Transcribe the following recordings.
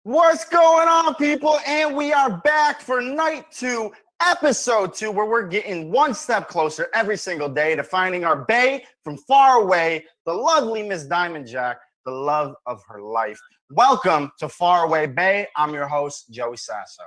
What's going on, people? And we are back for night 2, episode 2, where we're getting one step closer every single day to finding our bae from far away, the lovely Miss Diamond Jack, the love of her life. Welcome to Faraway Bae. I'm your host, Joey Sasso.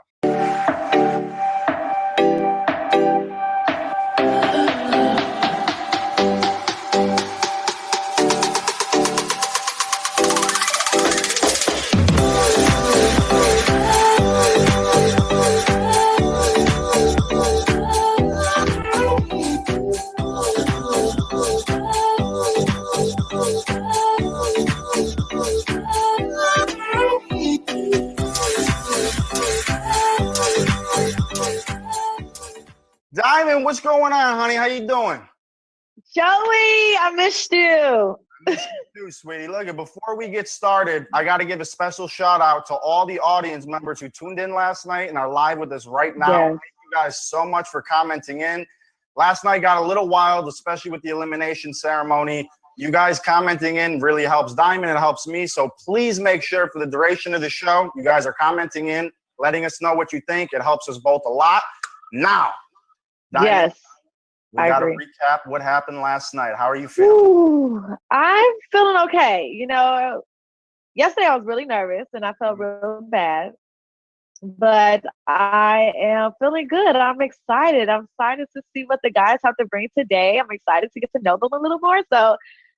Diamond, what's going on, honey? How you doing? Joey, I missed you. I missed you too, sweetie. Look, before we get started, I got to give a special shout out to all the audience members who tuned in last night and are live with us right now. Yes. Thank you guys so much for commenting in. Last night got a little wild, especially with the elimination ceremony. You guys commenting in really helps Diamond. It helps me. So please make sure for the duration of the show, you guys are commenting in, letting us know what you think. It helps us both a lot. Now, Diamond, yes, we got to recap what happened last night. How are you feeling? Ooh, I'm feeling okay. You know, yesterday I was really nervous and I felt real bad, but I am feeling good. I'm excited. I'm excited to see what the guys have to bring today. I'm excited to get to know them a little more. So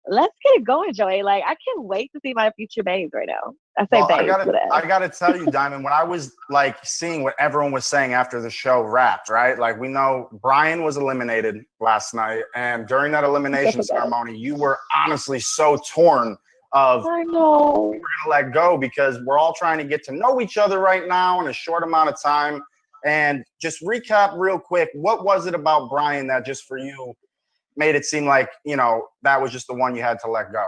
let's get it going, Joey. Like, I can't wait to see my future babes right now. I say babes. I gotta tell you, Diamond, when I was like seeing what everyone was saying after the show wrapped, right? Like, we know Brian was eliminated last night, and during that elimination ceremony, you were honestly so torn of I know we're gonna let go because we're all trying to get to know each other right now in a short amount of time. And just recap real quick, what was it about Brian that just for you made it seem like, you know, that was just the one you had to let go?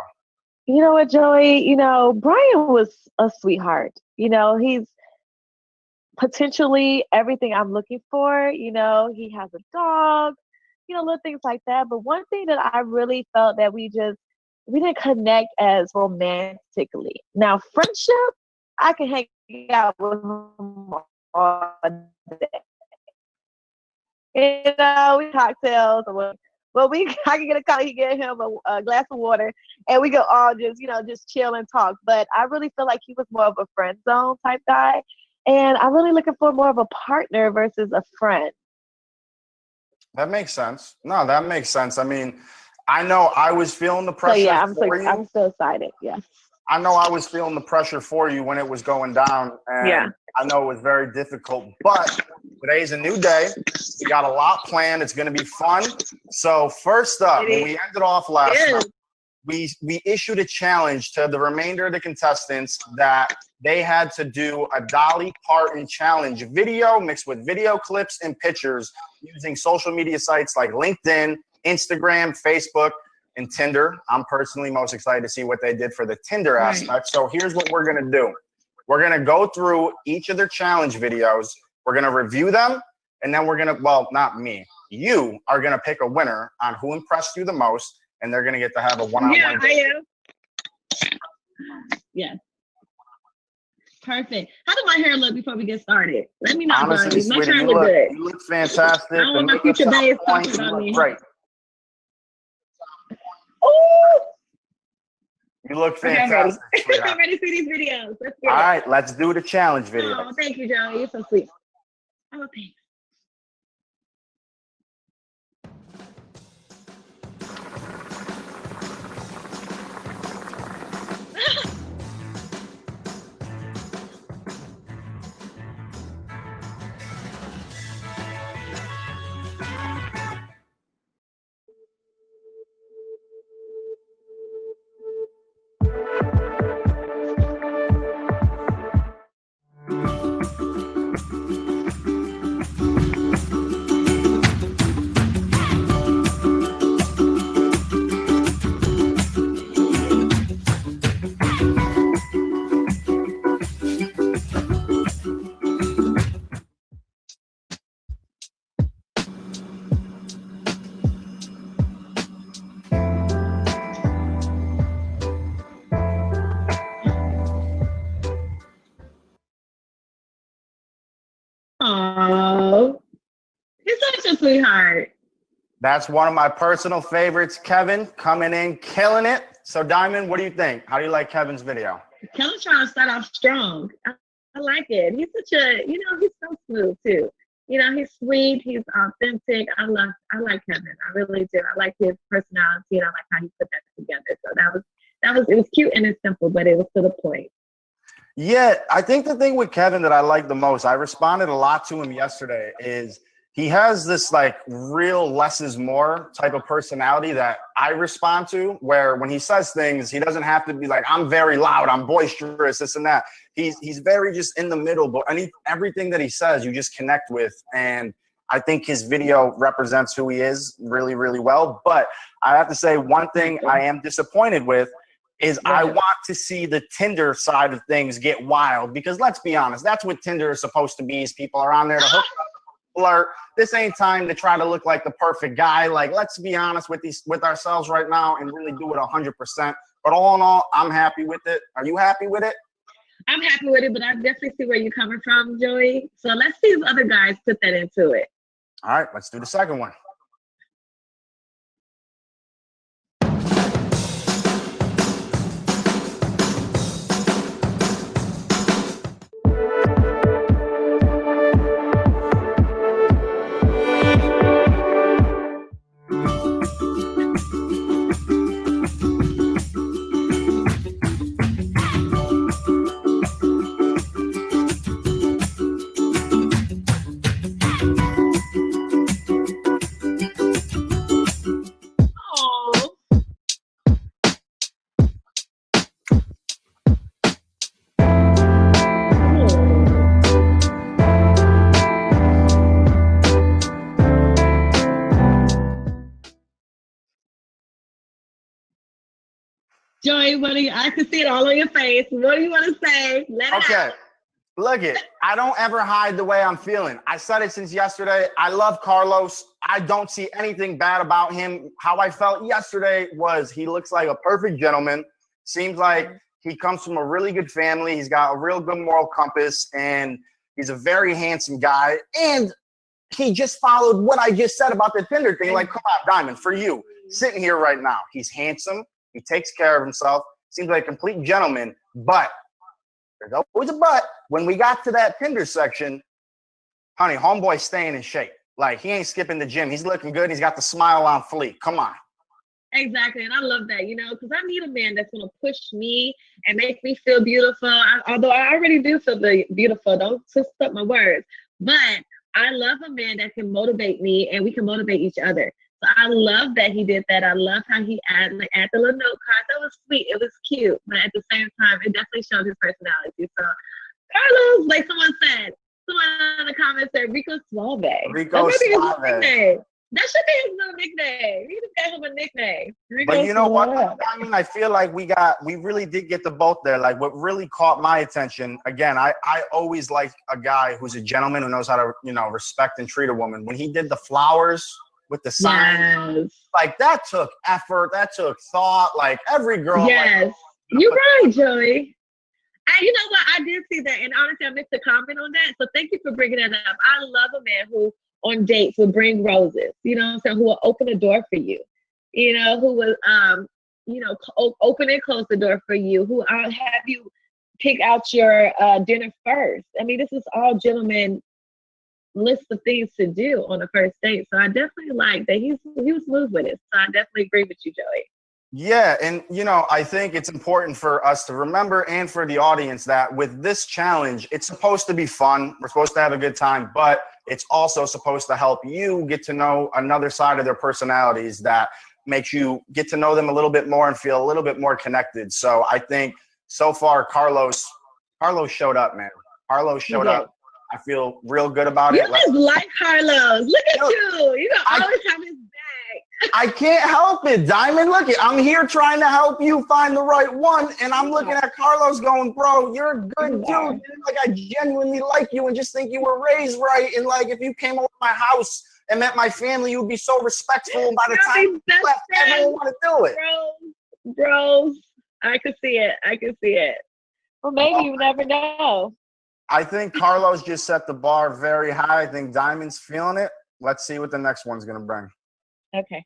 You know what, Joey? You know, Brian was a sweetheart. You know, he's potentially everything I'm looking for. You know, he has a dog, you know, little things like that. But one thing that I really felt that we didn't connect as romantically. Now, friendship, I can hang out with him all day. You know, we cocktails or well, I can get him a glass of water, and we can all just, you know, just chill and talk. But I really feel like he was more of a friend zone type guy, and I'm really looking for more of a partner versus a friend. That makes sense. No, that makes sense. I mean, I know I was feeling the pressure. So yeah, I'm so excited. Yeah. I know I was feeling the pressure for you when it was going down, and Yeah. I know it was very difficult, but today's a new day. We got a lot planned. It's going to be fun. So first up, when we ended off last night, we issued a challenge to the remainder of the contestants that they had to do a Dolly Parton challenge video mixed with video clips and pictures using social media sites like LinkedIn, Instagram, Facebook, and Tinder. I'm personally most excited to see what they did for the Tinder aspect. So here's what we're going to do. We're going to go through each of their challenge videos. We're going to review them. And then we're going to, well, not me. You are going to pick a winner on who impressed you the most. And they're going to get to have a one-on-one. Yeah, I am. Yeah. Perfect. How does my hair look before we get started? Let me know. Honestly, my sweetie, hair look good. You look fantastic. I don't want my future babes talking about me. Great. Oh, you look fantastic. Okay, I'm ready to see these videos. Let's get All right, let's do the challenge video. Oh, thank you, Joey. You're so sweet. Oh, thanks. Oh, he's such a sweetheart. That's one of my personal favorites. Kevin coming in, killing it. So, Diamond, what do you think? How do you like Kevin's video? Kevin's trying to start off strong. I like it. He's such a, he's so smooth too. He's sweet. He's authentic. I like Kevin. I really do. I like his personality, and I like how he put that together. So it was cute and it's simple, but it was to the point. Yeah, I think the thing with Kevin that I like the most, I responded a lot to him yesterday, is he has this like real less is more type of personality that I respond to, where when he says things, he doesn't have to be like, I'm very loud, I'm boisterous, this and that. He's very just in the middle, but everything that he says, you just connect with. And I think his video represents who he is really, really well. But I have to say, one thing I am disappointed with is I want to see the Tinder side of things get wild, because let's be honest, that's what Tinder is supposed to be, is people are on there to hook up, flirt. This ain't time to try to look like the perfect guy. Like, let's be honest with ourselves right now and really do it 100%. But all in all, I'm happy with it. Are you happy with it? I'm happy with it, but I definitely see where you're coming from, Joey. So let's see if other guys put that into it. All right, let's do the second one. Joey, I can see it all on your face. What do you want to say? Let it out. Look it. I don't ever hide the way I'm feeling. I said it since yesterday. I love Carlos. I don't see anything bad about him. How I felt yesterday was he looks like a perfect gentleman. Seems like he comes from a really good family. He's got a real good moral compass, and he's a very handsome guy. And he just followed what I just said about the Tinder thing. Like, come on, Diamond, for you, sitting here right now. He's handsome. He takes care of himself. Seems like a complete gentleman. But there's always a but. When we got to that Tinder section, honey, homeboy's staying in shape. Like, he ain't skipping the gym. He's looking good. He's got the smile on fleek. Come on. Exactly. And I love that, because I need a man that's going to push me and make me feel beautiful. Although I already do feel beautiful. Don't twist up my words. But I love a man that can motivate me and we can motivate each other. So I love that he did that. I love how he added the little note cards. That was sweet. It was cute. But at the same time, it definitely showed his personality. So Carlos, like someone in the comments said, Rico Suave. Rico Suave. That should be his little nickname. You just gave him a nickname. Rico but you know Suave. what? I mean, I feel like we really did get the both there. Like, what really caught my attention, again, I always like a guy who's a gentleman who knows how to, respect and treat a woman. When he did the flowers with the sign, like, that took effort, that took thought. Like, every girl. Yes, you're right, Joey. And you know what? I did see that, and honestly, I missed a comment on that. So thank you for bringing that up. I love a man who, on dates, will bring roses. You know what I'm saying? Who will open the door for you. Who will, open and close the door for you. Who have you pick out your dinner first. I mean, this is all gentlemen list of things to do on a first date. So I definitely like that he was smooth with it. So I definitely agree with you, Joey. Yeah, and I think it's important for us to remember, and for the audience, that with this challenge, it's supposed to be fun. We're supposed to have a good time, but it's also supposed to help you get to know another side of their personalities that makes you get to know them a little bit more and feel a little bit more connected. So I think so far, Carlos showed up, man. Carlos showed up. I feel real good about it. You just like Carlos. Look at you. You always have his back. I can't help it, Diamond. Look, I'm here trying to help you find the right one, and I'm looking at Carlos going, bro, you're a good dude. Like, I genuinely like you and just think you were raised right. And, like, if you came over to my house and met my family, you'd be so respectful. And by the time you left, everyone want to do it. Bros, I could see it. Well, maybe you never know. I think Carlos just set the bar very high. I think Diamond's feeling it. Let's see what the next one's going to bring. Okay.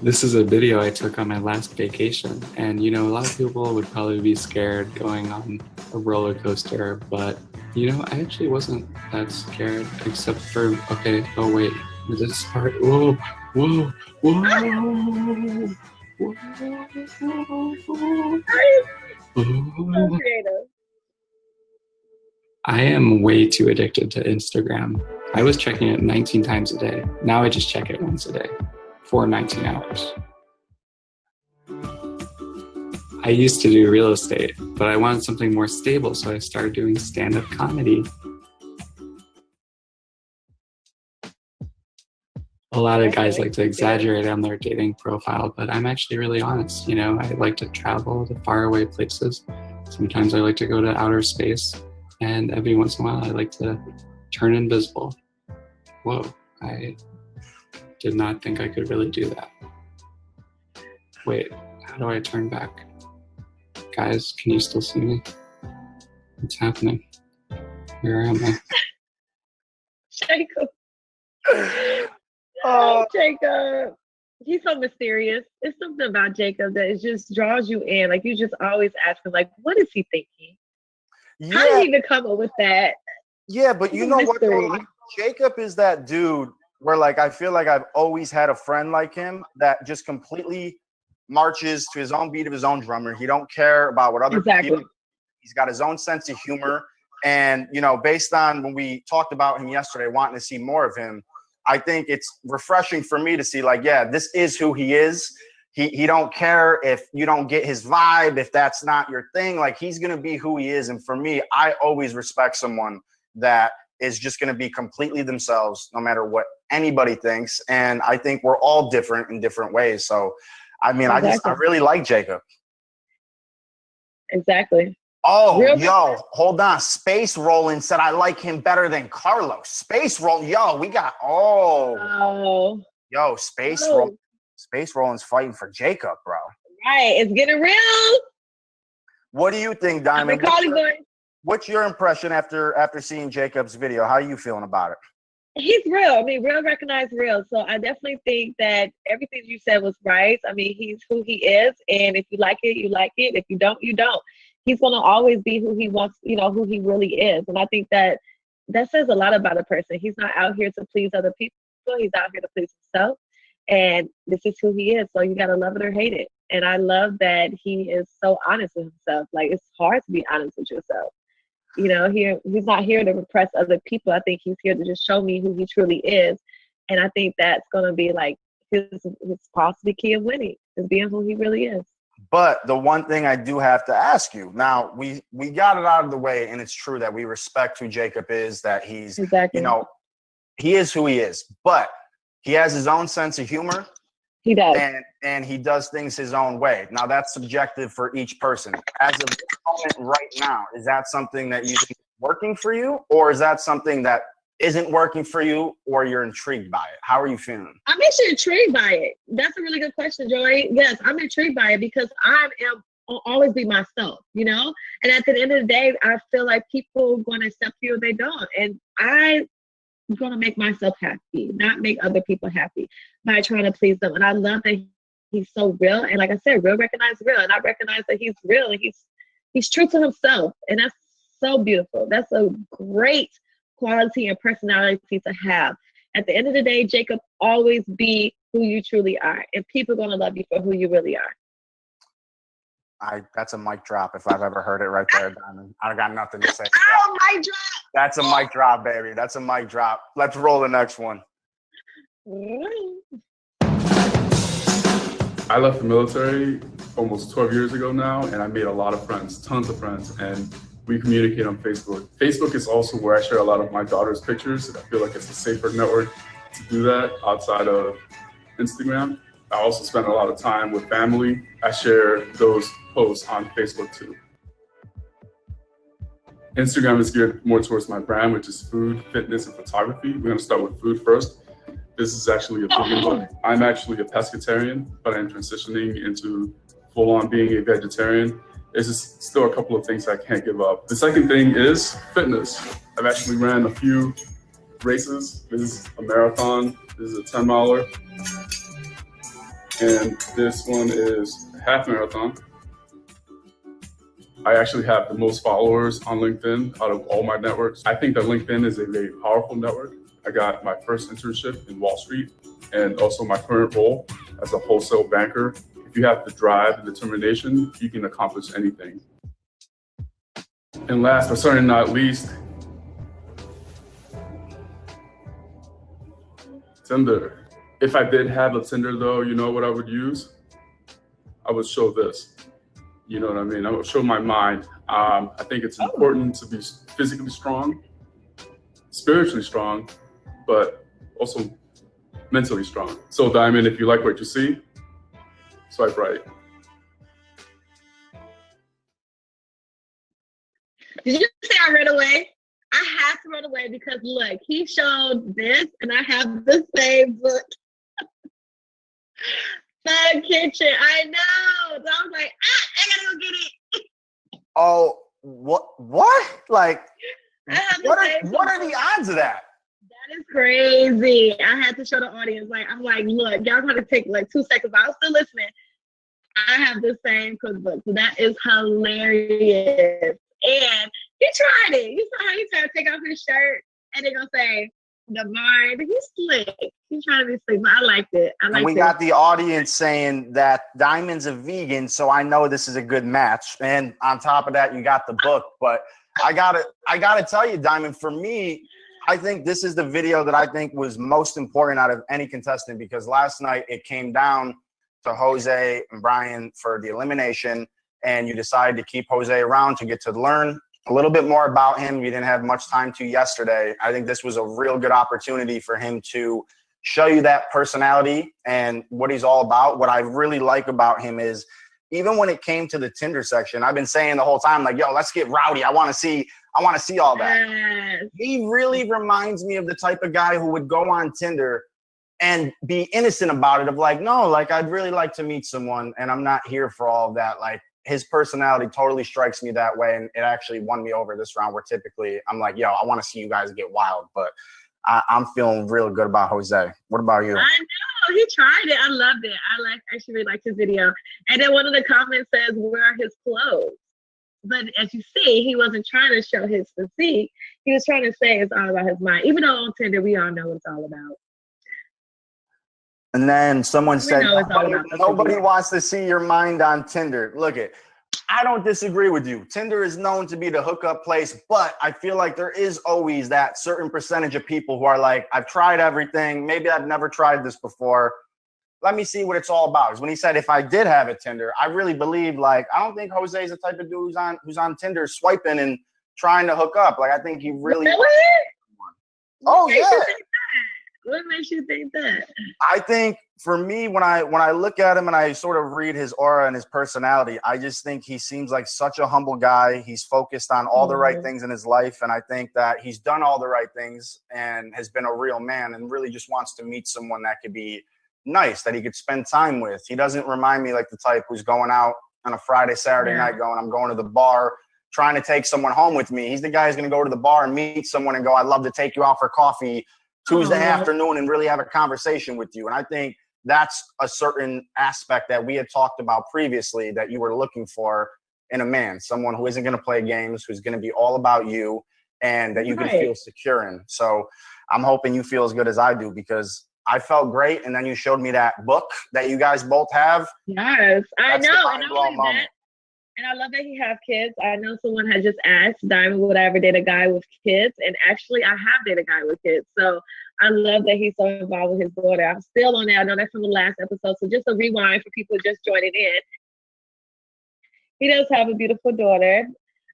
This is a video I took on my last vacation, and a lot of people would probably be scared going on a roller coaster, but I actually wasn't that scared, except for, okay, oh wait, this part, whoa, whoa, whoa, whoa, So creative. I am way too addicted to Instagram. I was checking it 19 times a day. Now I just check it once a day for 19 hours. I used to do real estate, but I wanted something more stable, so I started doing stand-up comedy. A lot of guys like to exaggerate on their dating profile, but I'm actually really honest. I like to travel to faraway places. Sometimes I like to go to outer space, and every once in a while I like to turn invisible. Whoa, I did not think I could really do that. Wait, how do I turn back? Guys, can you still see me? What's happening? Where am I? Jacob. Oh, Jacob. He's so mysterious. It's something about Jacob that it just draws you in. Like, you just always ask him, like, what is he thinking? Yeah. How did he even come up with that? Yeah, but you know what, though? Like, Jacob is that dude where, like, I feel like I've always had a friend like him that just completely marches to his own beat of his own drummer. He don't care about what other people. He's got his own sense of humor. And, based on when we talked about him yesterday, wanting to see more of him, I think it's refreshing for me to see, like, yeah, this is who he is. He don't care if you don't get his vibe, if that's not your thing. Like, he's going to be who he is. And for me, I always respect someone that is just going to be completely themselves, no matter what anybody thinks. And I think we're all different in different ways. So, I mean, I really like Jacob. Exactly. Oh, yo, hold on. Space Roland said I like him better than Carlos. Space Roland, yo, we got, yo, Space Roland. Space Roland's fighting for Jacob, bro. Right, it's getting real. What do you think, Diamond? What's your impression after seeing Jacob's video? How are you feeling about it? He's real. I mean, real recognized real. So I definitely think that everything you said was right. I mean, he's who he is. And if you like it, you like it. If you don't, you don't. He's going to always be who he wants, who he really is. And I think that says a lot about a person. He's not out here to please other people. He's out here to please himself. And this is who he is. So you got to love it or hate it. And I love that he is so honest with himself. Like, it's hard to be honest with yourself. He's not here to repress other people. I think he's here to just show me who he truly is. And I think that's going to be like his possibly key of winning, is being who he really is. But the one thing I do have to ask you, now we got it out of the way, and it's true that we respect who Jacob is, that he's, he is who he is, but he has his own sense of humor. He does. And he does things his own way. Now, that's subjective for each person. As of this moment right now, is that something that you think is working for you, or is that something that isn't working for you, or you're intrigued by it? How are you feeling? I'm actually intrigued by it. That's a really good question, Joey. Yes, I'm intrigued by it because I'll always be myself, And at the end of the day, I feel like people are going to accept you or they don't. And I'm going to make myself happy, not make other people happy by trying to please them. And I love that he's so real. And like I said, real recognize real. And I recognize that he's real and he's true to himself. And that's so beautiful. That's a great quality and personality to have. At the end of the day, Jacob, always be who you truly are. And people are going to love you for who you really are. That's a mic drop if I've ever heard it right there, Diamond. I got nothing to say. Oh, mic drop. That's a mic drop, baby. That's a mic drop. Let's roll the next one. I left the military almost 12 years ago now, and I made a lot of friends, tons of friends, and we communicate on Facebook. Facebook is also where I share a lot of my daughter's pictures, and I feel like it's a safer network to do that outside of Instagram. I also spend a lot of time with family. I share those posts on Facebook too. Instagram is geared more towards my brand, which is food, fitness, and photography. We're gonna start with food first. This is actually a vegan book. I'm actually a pescatarian, but I'm transitioning into full-on being a vegetarian. it's just still a couple of things I can't give up. The second thing is fitness. I've actually ran a few races. This is a marathon. This is a 10-miler. And this one is a half marathon. I actually have the most followers on LinkedIn out of all my networks. I think that LinkedIn is a very powerful network. I got my first internship in Wall Street and also my current role as a wholesale banker. If you have the drive and determination, you can accomplish anything. And last but certainly not least, Tinder. If I did have a Tinder though, you know what I would use? I would show this. You know what I mean? I would show my mind. I think it's important to be physically strong, spiritually strong, but also mentally strong. So Diamond, if you like what you see, swipe right. Did you say I ran away? I had to run away because look, he showed this and I have the same book. The kitchen, I know. So I was like, I gotta go get it. Oh, what? Like, what are the odds of that? That is crazy. I had to show the audience. Like, I'm like, look, y'all gonna take like 2 seconds. I was still listening. I have the same cookbook. So that is hilarious. And he tried it. You saw how he tried to take off his shirt and they're gonna say, the mind. He's slick. He's trying to be slick, but I liked it. And we got the audience saying that Diamond's a vegan, so I know this is a good match. And on top of that, you got the book. But I gotta tell you, Diamond, for me, I think this is the video that I think was most important out of any contestant, because last night it came down to Jose and Brian for the elimination, and you decided to keep Jose around to get to learn a little bit more about him. You didn't have much time to yesterday. I think this was a real good opportunity for him to show you that personality and what he's all about. What I really like about him is, even when it came to the Tinder section, I've been saying the whole time, like, yo, let's get rowdy. I want to see all that. Yes. He really reminds me of the type of guy who would go on Tinder and be innocent about it, of like, no, like, I'd really like to meet someone and I'm not here for all of that. Like, his personality totally strikes me that way, and it actually won me over this round, where typically I'm like, yo, I want to see you guys get wild, but I'm feeling real good about Jose. What about you? I know, he tried it. I loved it. Actually really liked his video. And then one of the comments says, where are his clothes? But as you see, he wasn't trying to show his physique. He was trying to say it's all about his mind. Even though on Tinder, we all know what it's all about. And then someone said, nobody physique. wants to see your mind on Tinder. Look it, I don't disagree with you. Tinder is known to be the hookup place, but I feel like there is always that certain percentage of people who are like, I've tried everything. Maybe I've never tried this before. Let me see what it's all about. Because when he said, if I did have a Tinder, I really believe, like, I don't think Jose is the type of dude who's on Tinder swiping and trying to hook up. Like, I think he really. Oh, yeah. What makes you think that? I think for me, when I look at him and I sort of read his aura and his personality, I just think he seems like such a humble guy. He's focused on all the right things in his life. And I think that he's done all the right things and has been a real man and really just wants to meet someone that could be nice, that he could spend time with. He doesn't remind me like the type who's going out on a Friday, Saturday night going, I'm going to the bar, trying to take someone home with me. He's the guy who's going to go to the bar and meet someone and go, I'd love to take you out for coffee Tuesday afternoon and really have a conversation with you. And I think that's a certain aspect that we had talked about previously that you were looking for in a man, someone who isn't going to play games, who's going to be all about you and that you can feel secure in. So I'm hoping you feel as good as I do, because I felt great. And then you showed me that book that you guys both have. Yes, I know. And not only that, and I love that he have kids. I know someone had just asked Diamond would I ever date a guy with kids, and actually I have dated a guy with kids. So I love that he's so involved with his daughter. I'm still on there. I know that's from the last episode. So just a rewind for people just joining in. He does have a beautiful daughter,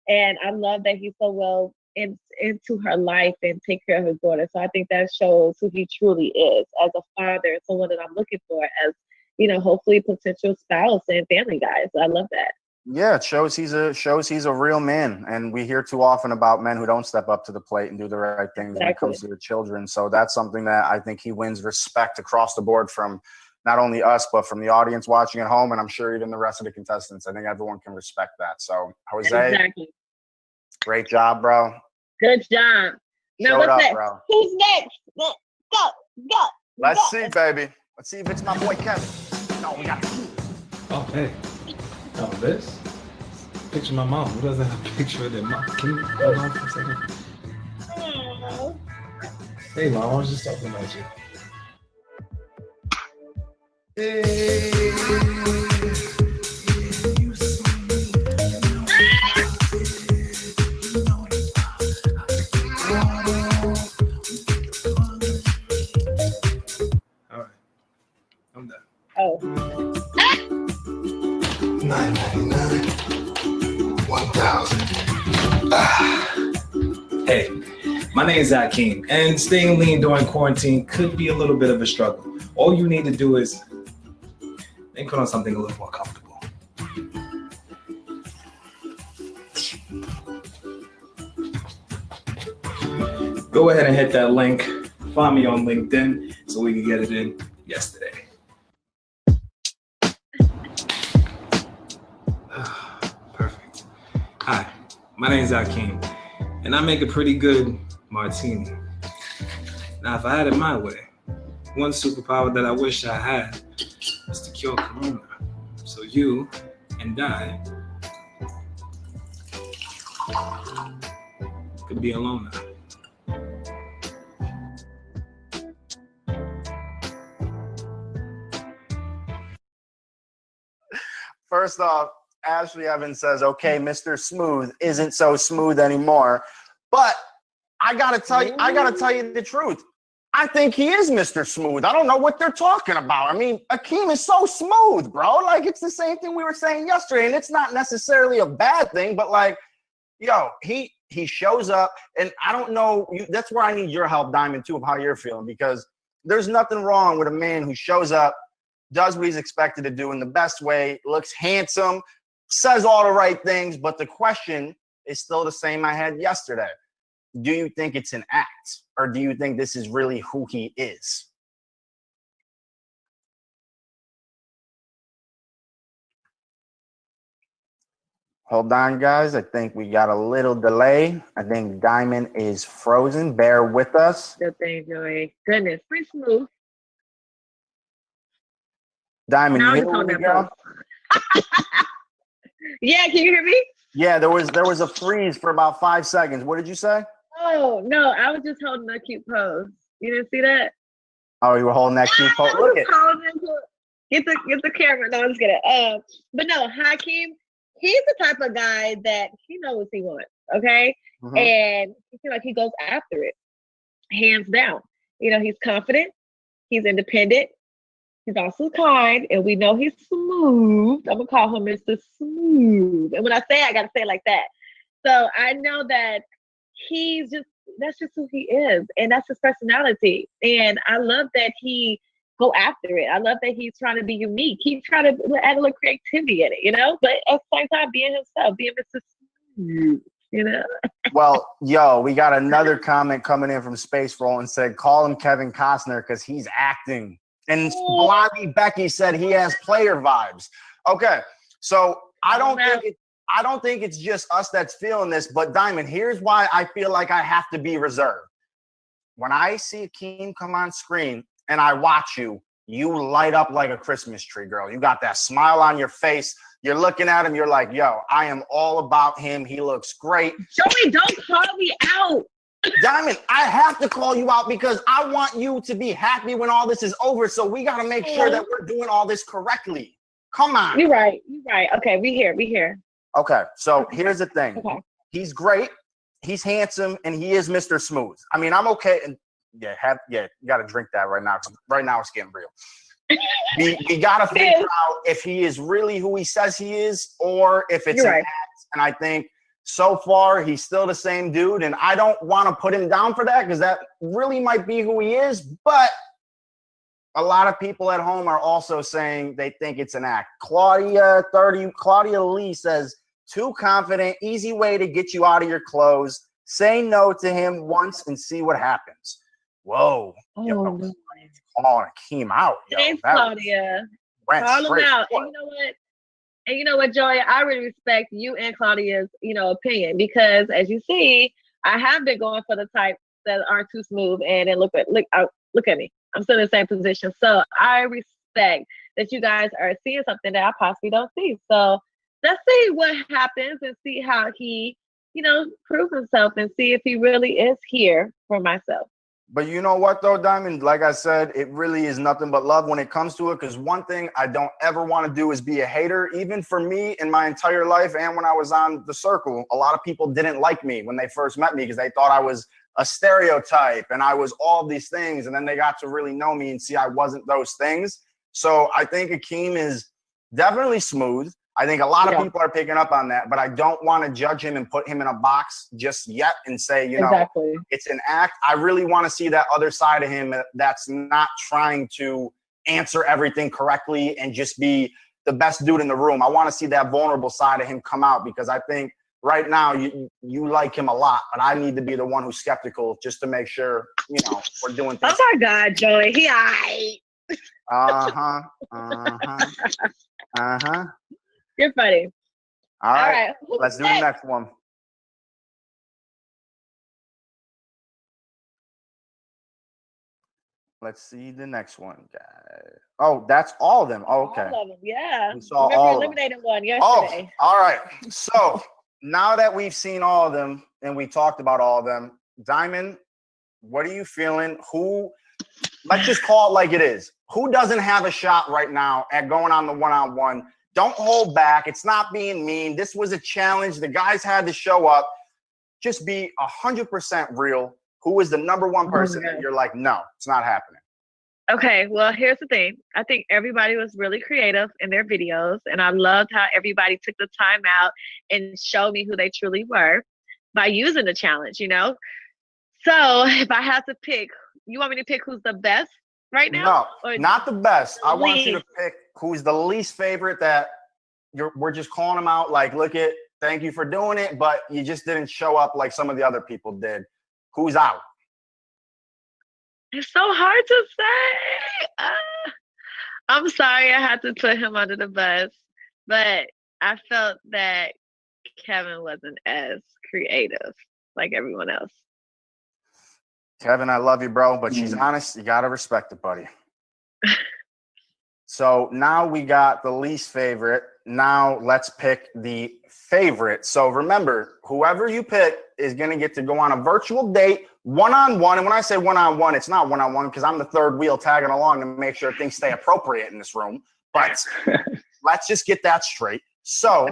and I love that he's so well into her life and take care of his daughter. So I think that shows who he truly is as a father and someone that I'm looking for as, you know, hopefully potential spouse and family guy. So I love that. Yeah, it shows he's a real man, and we hear too often about men who don't step up to the plate and do the right things when it comes to their children. So that's something that I think he wins respect across the board from not only us, but from the audience watching at home, and I'm sure even the rest of the contestants. I think everyone can respect that. So, Jose, Exactly. great job, bro. Good job. Now Showed what's up, next? bro. Who's next? Go, go. Let's see, baby. Let's see if it's my boy Kevin. No, we got the key. Oh, hey. Oh, this? Picture my mom. Who doesn't have a picture of their mom? Can you hold on for a second? Oh. Hey, mom, I was just talking about you. Hey. All right. I'm done. Oh. $9.99, 1,000. Hey, my name is Akeem, and staying lean during quarantine could be a little bit of a struggle. All you need to do is put on something a little more comfortable. Go ahead and hit that link. Find me on LinkedIn so we can get it in yesterday. Perfect. Hi, my name is Akeem, and I make a pretty good martini. Now, if I had it my way, one superpower that I wish I had was to cure corona. So you and I could be alone now. First off, Ashley Evans says, okay, Mr. Smooth isn't so smooth anymore. But I gotta tell you the truth. I think he is Mr. Smooth. I don't know what they're talking about. I mean, Akeem is so smooth, bro. Like, it's the same thing we were saying yesterday, and it's not necessarily a bad thing, but like, yo, he shows up, and I don't know. That's where I need your help, Diamond, too, of how you're feeling, because there's nothing wrong with a man who shows up, does what he's expected to do in the best way, looks handsome, says all the right things, but the question is still the same I had yesterday. Do you think it's an act, or do you think this is really who he is? Hold on, guys. I think we got a little delay. I think Diamond is frozen. Bear with us. Good thing, Joey. Goodness, pretty smooth. Diamond, Now you you're hear on me, that girl? Yeah, can you hear me? Yeah, there was a freeze for about 5 seconds. What did you say? Oh, no, I was just holding a cute pose. You didn't see that? Oh, you were holding that cute pose. Look at Get the camera. No, I'm just kidding. But no, Hakeem, he's the type of guy that he knows what he wants, okay? Mhm. And I feel like he goes after it, hands down. You know, he's confident, he's independent, he's also kind, and we know he's smooth. I'm gonna call him Mr. Smooth. And when I say it, I gotta say it like that. So I know that that's just who he is, and that's his personality. And I love that he go after it. I love that he's trying to be unique. He's trying to add a little creativity in it, you know, but at the same time being himself, being Mr. Smooth, you know. Well, yo, we got another comment coming in from Space Roll and said, call him Kevin Costner because he's acting. And Blondie Becky said he has player vibes. Okay, so I don't think it's just us that's feeling this, but Diamond, here's why I feel like I have to be reserved. When I see Akeem come on screen and I watch you, you light up like a Christmas tree, girl. You got that smile on your face. You're looking at him. You're like, yo, I am all about him. He looks great. Joey, don't call me out. Diamond, I have to call you out because I want you to be happy when all this is over. So we got to make sure that we're doing all this correctly. Come on. You're right. Okay, we here. Okay, so here's the thing. Okay. He's great. He's handsome, and he is Mr. Smooth. I mean, I'm okay. And you got to drink that right now. Right now, it's getting real. we got to figure out if he is really who he says he is, or if it's an act. And I think so far he's still the same dude, and I don't want to put him down for that because that really might be who he is. But a lot of people at home are also saying they think it's an act. Claudia Lee says, too confident, easy way to get you out of your clothes. Say no to him once and see what happens. Whoa. Oh, Yo, no. calling Akeem out. Yo, Thanks, that Claudia. went Call him straight out. for And it. you know what? And you know what, Joey? I really respect you and Claudia's, opinion because, as you see, I have been going for the types that aren't too smooth. And then look at me. I'm still in the same position. So I respect that you guys are seeing something that I possibly don't see. So let's see what happens and see how he, proves himself and see if he really is here for myself. But you know what, though, Diamond? Like I said, it really is nothing but love when it comes to it. Because one thing I don't ever want to do is be a hater. Even for me in my entire life and when I was on The Circle, a lot of people didn't like me when they first met me because they thought I was a stereotype and I was all these things. And then they got to really know me and see I wasn't those things. So I think Akeem is definitely smooth. I think a lot of people are picking up on that, but I don't want to judge him and put him in a box just yet and say, it's an act. I really want to see that other side of him that's not trying to answer everything correctly and just be the best dude in the room. I want to see that vulnerable side of him come out because I think right now you like him a lot, but I need to be the one who's skeptical just to make sure, we're doing things. Oh my God, Joey, he aight. You're funny. All right. Let's do the next one. Let's see the next one, guys. Oh, that's all of them. Oh, okay. All of them, yeah. We saw all of them. Eliminated one yesterday. Oh, all right. So now that we've seen all of them and we talked about all of them, Diamond, what are you feeling? Let's just call it like it is. Who doesn't have a shot right now at going on the one-on-one? Don't hold back. It's not being mean. This was a challenge. The guys had to show up. Just be 100% real. Who is the number one person that you're like, no, it's not happening? Okay, well, here's the thing. I think everybody was really creative in their videos, and I loved how everybody took the time out and showed me who they truly were by using the challenge, So if I have to pick, you want me to pick who's the best right now? No, not the best. I want you to pick who's the least favorite that we're just calling them out. Like, thank you for doing it, but you just didn't show up like some of the other people did. Who's out? It's so hard to say. I'm sorry I had to put him under the bus, but I felt that Kevin wasn't as creative like everyone else. Kevin, I love you, bro, but she's honest. You got to respect it, buddy. So now we got the least favorite. Now let's pick the favorite. So remember, whoever you pick is going to get to go on a virtual date, one-on-one. And when I say one-on-one, it's not one-on-one because I'm the third wheel tagging along to make sure things stay appropriate in this room. But let's just get that straight. So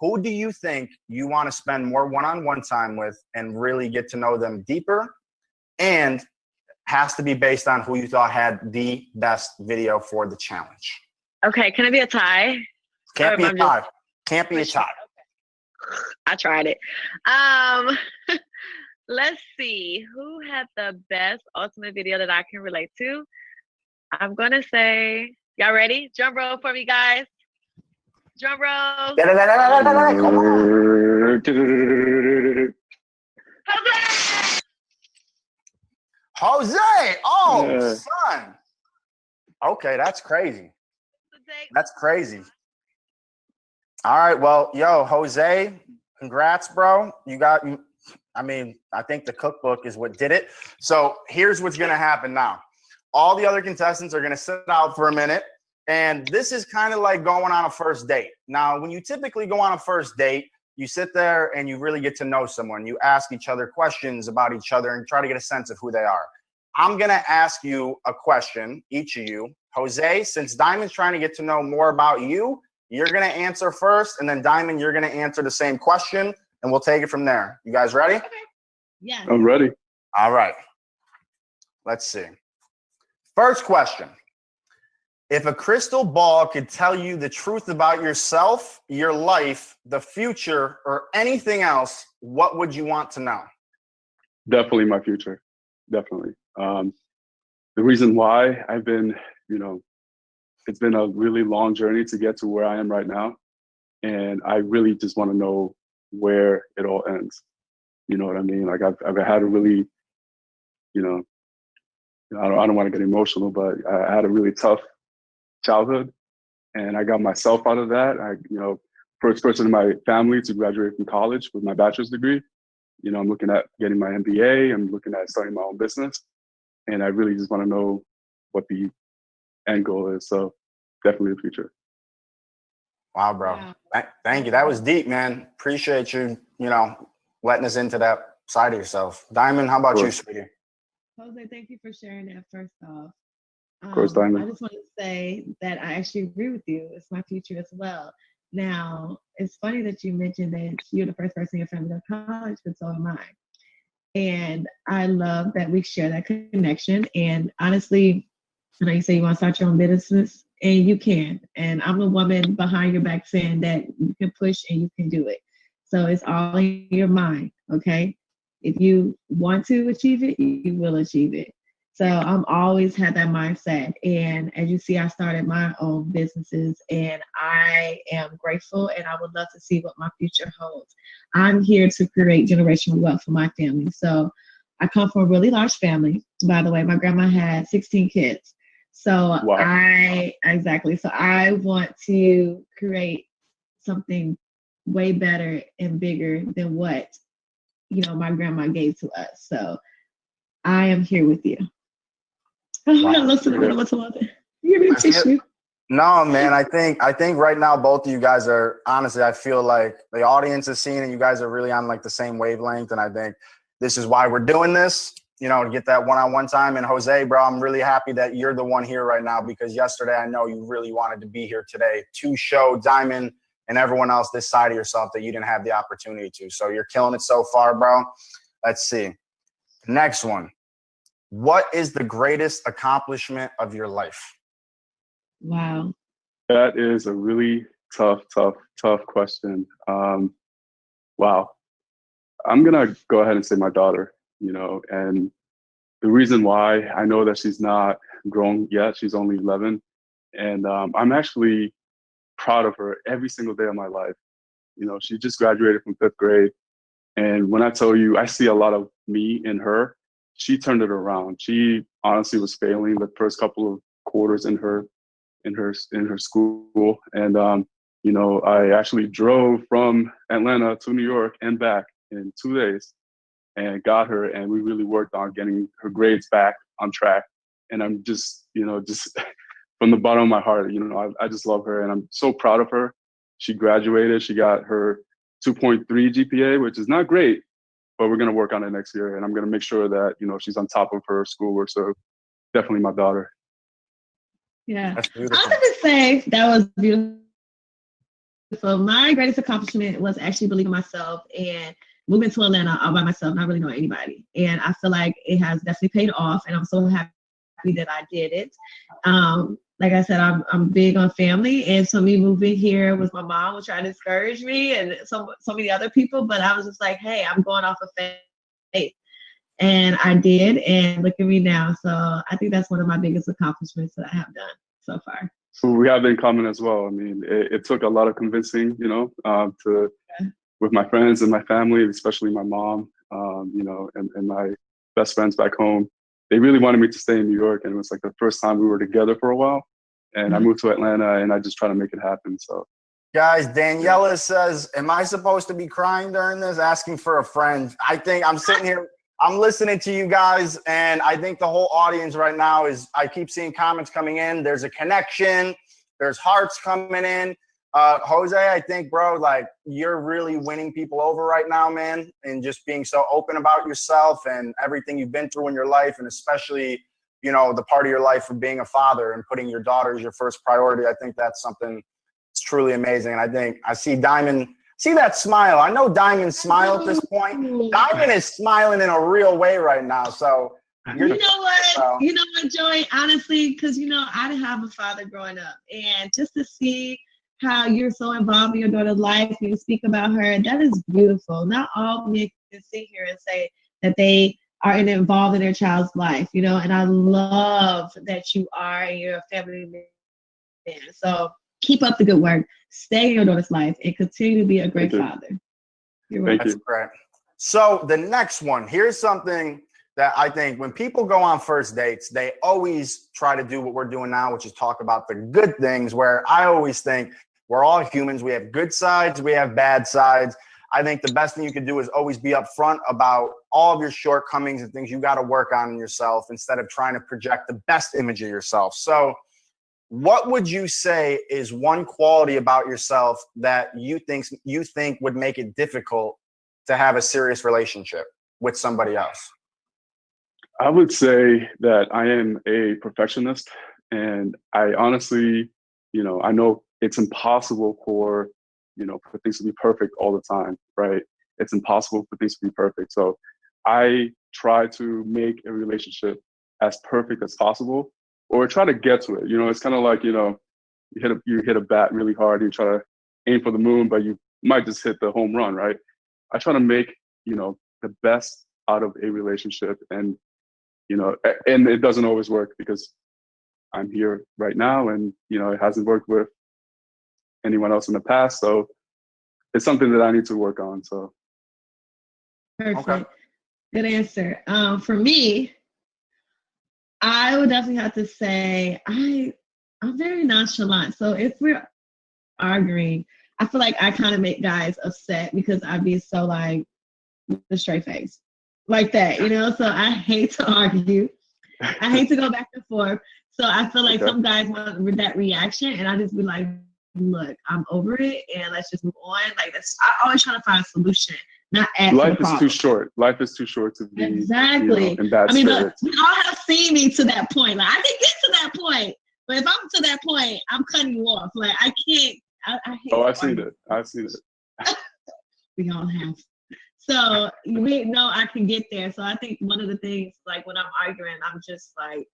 who do you think you want to spend more one-on-one time with and really get to know them deeper? And has to be based on who you thought had the best video for the challenge. Okay, can it be a tie? Can't be a tie. Can't be a tie. Okay. I tried it. Let's see who had the best ultimate video that I can relate to. I'm gonna say, y'all ready? Drum roll for me, guys. Drum roll. Come on. Jose! Oh, son. Okay, that's crazy. That's crazy. All right, well, Jose, congrats, bro. I think the cookbook is what did it. So here's what's going to happen now. All the other contestants are going to sit out for a minute. And this is kind of like going on a first date. Now, when you typically go on a first date, you sit there and you really get to know someone. You ask each other questions about each other and try to get a sense of who they are. I'm going to ask you a question, each of you. Jose, since Diamond's trying to get to know more about you, you're going to answer first. And then Diamond, you're going to answer the same question. And we'll take it from there. You guys ready? Okay. Yeah. I'm ready. All right. Let's see. First question. If a crystal ball could tell you the truth about yourself, your life, the future, or anything else, what would you want to know? Definitely my future. Definitely. The reason why I've been, it's been a really long journey to get to where I am right now. And I really just want to know where it all ends. You know what I mean? Like I've had a really, I don't want to get emotional, but I had a really tough childhood, and I got myself out of that. First person in my family to graduate from college with my bachelor's degree. I'm looking at getting my MBA. I'm looking at starting my own business, and I really just want to know what the end goal is. So definitely the future. Wow, bro. Thank you. That was deep, man. Appreciate you, letting us into that side of yourself. Diamond, how about you, sweetie? Jose, thank you for sharing that first off. Of course, Diamond. I just want to say that I actually agree with you. It's my future as well. Now, it's funny that you mentioned that you're the first person in your family to go to college, but so am I. And I love that we share that connection. And honestly, I know you say you want to start your own business, and you can. And I'm the woman behind your back saying that you can push and you can do it. So it's all in your mind, okay? If you want to achieve it, you will achieve it. So I'm always had that mindset. And as you see, I started my own businesses, and I am grateful, and I would love to see what my future holds. I'm here to create generational wealth for my family. So I come from a really large family. By the way, my grandma had 16 kids. So wow. So I want to create something way better and bigger than what, my grandma gave to us. So I am here with you. Oh, wow. What's the other? You give me a tissue. No, man, I think right now both of you guys are, honestly, I feel like the audience is seeing it. You guys are really on like the same wavelength. And I think this is why we're doing this, to get that one-on-one time. And Jose, bro, I'm really happy that you're the one here right now, because yesterday I know you really wanted to be here today to show Diamond and everyone else this side of yourself that you didn't have the opportunity to. So you're killing it so far, bro. Let's see. Next one. What is the greatest accomplishment of your life? Wow. That is a really tough question. Wow. I'm going to go ahead and say my daughter, and the reason why, I know that she's not grown yet. She's only 11. And I'm actually proud of her every single day of my life. She just graduated from 5th grade. And when I tell you, I see a lot of me in her, she turned it around. She honestly was failing the first couple of quarters in her school. And, I actually drove from Atlanta to New York and back in 2 days and got her. And we really worked on getting her grades back on track. And I'm just from the bottom of my heart, I just love her, and I'm so proud of her. She graduated. She got her 2.3 GPA, which is not great, but we're going to work on it next year. And I'm going to make sure that, she's on top of her schoolwork. So definitely my daughter. Yeah. I was going to say that was beautiful. My greatest accomplishment was actually believing myself and moving to Atlanta all by myself, not really knowing anybody. And I feel like it has definitely paid off, and I'm so happy that I did it. Like I said, I'm big on family, and so me moving here with my mom was trying to discourage me and so many other people, but I was just like, hey, I'm going off of faith. And I did, and look at me now. So I think that's one of my biggest accomplishments that I have done so far. We have in common as well. I mean, it took a lot of convincing, with my friends and my family, especially my mom, and my best friends back home. They really wanted me to stay in New York, and it was like the first time we were together for a while. And I moved to Atlanta, and I just try to make it happen. So, guys, Daniela says, am I supposed to be crying during this? Asking for a friend. I think I'm sitting here, I'm listening to you guys, and I think the whole audience right now I keep seeing comments coming in. There's a connection. There's hearts coming in. Jose, I think, bro, like, you're really winning people over right now, man, and just being so open about yourself and everything you've been through in your life, and especially, the part of your life of being a father and putting your daughter as your first priority. I think that's something that's truly amazing. And I think I see Diamond, see that smile. I know Diamond smile at this point. Diamond is smiling in a real way right now. So you know what, Joey, honestly, because, I didn't have a father growing up, and just to see how you're so involved in your daughter's life, you speak about her, that is beautiful. Not all men can sit here and say that they are involved in their child's life, and I love that you are, and you're a family man. So keep up the good work, stay in your daughter's life, and continue to be a great father. You're welcome. That's correct. So the next one, here's something that I think when people go on first dates, they always try to do what we're doing now, which is talk about the good things, where I always think we're all humans. We have good sides, we have bad sides. I think the best thing you can do is always be upfront about all of your shortcomings and things you got to work on in yourself instead of trying to project the best image of yourself. So what would you say is one quality about yourself that you think would make it difficult to have a serious relationship with somebody else? I would say that I am a perfectionist, and I honestly, I know it's impossible for things to be perfect all the time, right? It's impossible for things to be perfect. So I try to make a relationship as perfect as possible, or try to get to it. It's kind of like, you hit a bat really hard, you try to aim for the moon, but you might just hit the home run, right? I try to make, the best out of a relationship, and it doesn't always work because I'm here right now, and it hasn't worked with anyone else in the past. So it's something that I need to work on. So Perfect. Okay. Good answer. For me, I would definitely have to say I'm very nonchalant. So if we're arguing, I feel like I kind of make guys upset because I'd be so like the straight face like that, So I hate to argue. I hate to go back and forth. So I feel like some guys want that reaction, and I just be like, look, I'm over it, and let's just move on. Like I always try to find a solution, not add life to the is problem. too short. Life is too short to be exactly. In bad spirits. But we all have seen me to that point. Like I can get to that point, but if I'm to that point, I'm cutting you off. Like I can't. I hate. Oh, I've seen it. We all have. So we know I can get there. So I think one of the things, like when I'm arguing, I'm just like,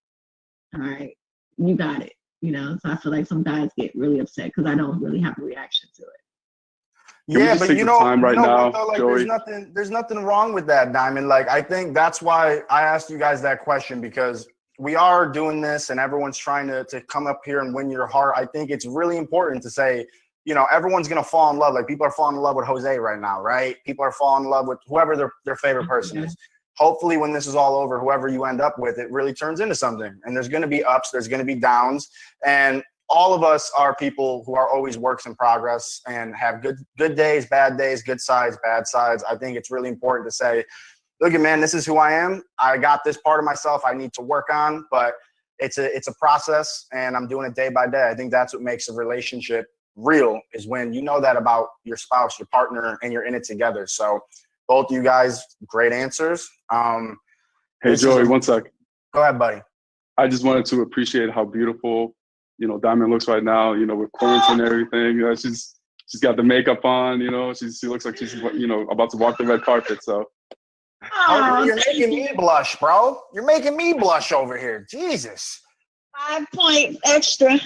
all right, you got it. So I feel like some guys get really upset because I don't really have a reaction to it. Can we just take the time right now, Joey? There's nothing wrong with that, Diamond. Like, I think that's why I asked you guys that question, because we are doing this and everyone's trying to come up here and win your heart. I think it's really important to say, everyone's going to fall in love. Like, people are falling in love with Jose right now, right? People are falling in love with whoever their favorite person is. Hopefully, when this is all over, whoever you end up with, it really turns into something. And there's going to be ups, there's going to be downs. And all of us are people who are always works in progress and have good days, bad days, good sides, bad sides. I think it's really important to say, look, man, this is who I am. I got this part of myself I need to work on, but it's a process, and I'm doing it day by day. I think that's what makes a relationship real, is when you know that about your spouse, your partner, and you're in it together. So both of you guys, great answers. Hey, Joey, one sec. Go ahead, buddy. I just wanted to appreciate how beautiful, Diamond looks right now, with quarantine and everything. She's got the makeup on, she looks like she's, about to walk the red carpet. So. Oh, you're making me blush, bro. You're making me blush over here. Jesus. 5 points extra.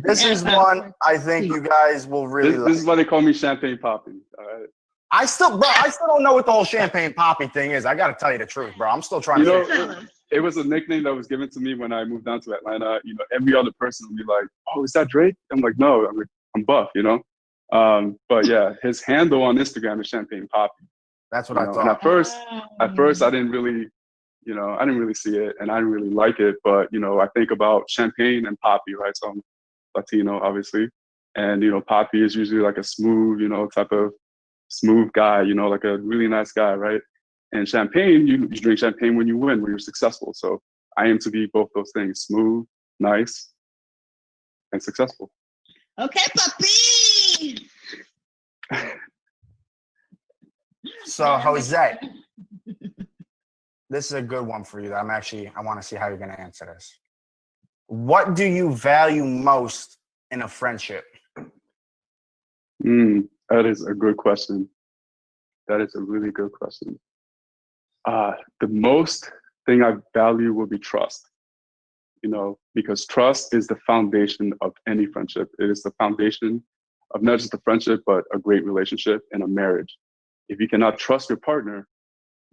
This is one I think you guys will really like. This is why they call me Champagne Poppy. All right. I still don't know what the whole Champagne Poppy thing is. I got to tell you the truth, bro. I'm still trying to figure it. It was a nickname that was given to me when I moved down to Atlanta. Every other person would be like, "Oh, is that Drake?" I'm like, "No, I'm buff," But yeah, his handle on Instagram is Champagne Poppy. That's what I thought. And at first, I didn't really, I didn't really see it, and I didn't really like it. But I think about champagne and poppy, right? So I'm Latino, obviously, and poppy is usually like a smooth, type of smooth guy, like a really nice guy, right? And champagne, you drink champagne when you win, when you're successful. So I aim to be both those things: smooth, nice, and successful. Okay, puppy. So Jose, this is a good one for you. I want to see how you're going to answer this. What do you value most in a friendship? That is a good question. That is a really good question. The most thing I value will be trust, because trust is the foundation of any friendship. It is the foundation of not just a friendship, but a great relationship and a marriage. If you cannot trust your partner,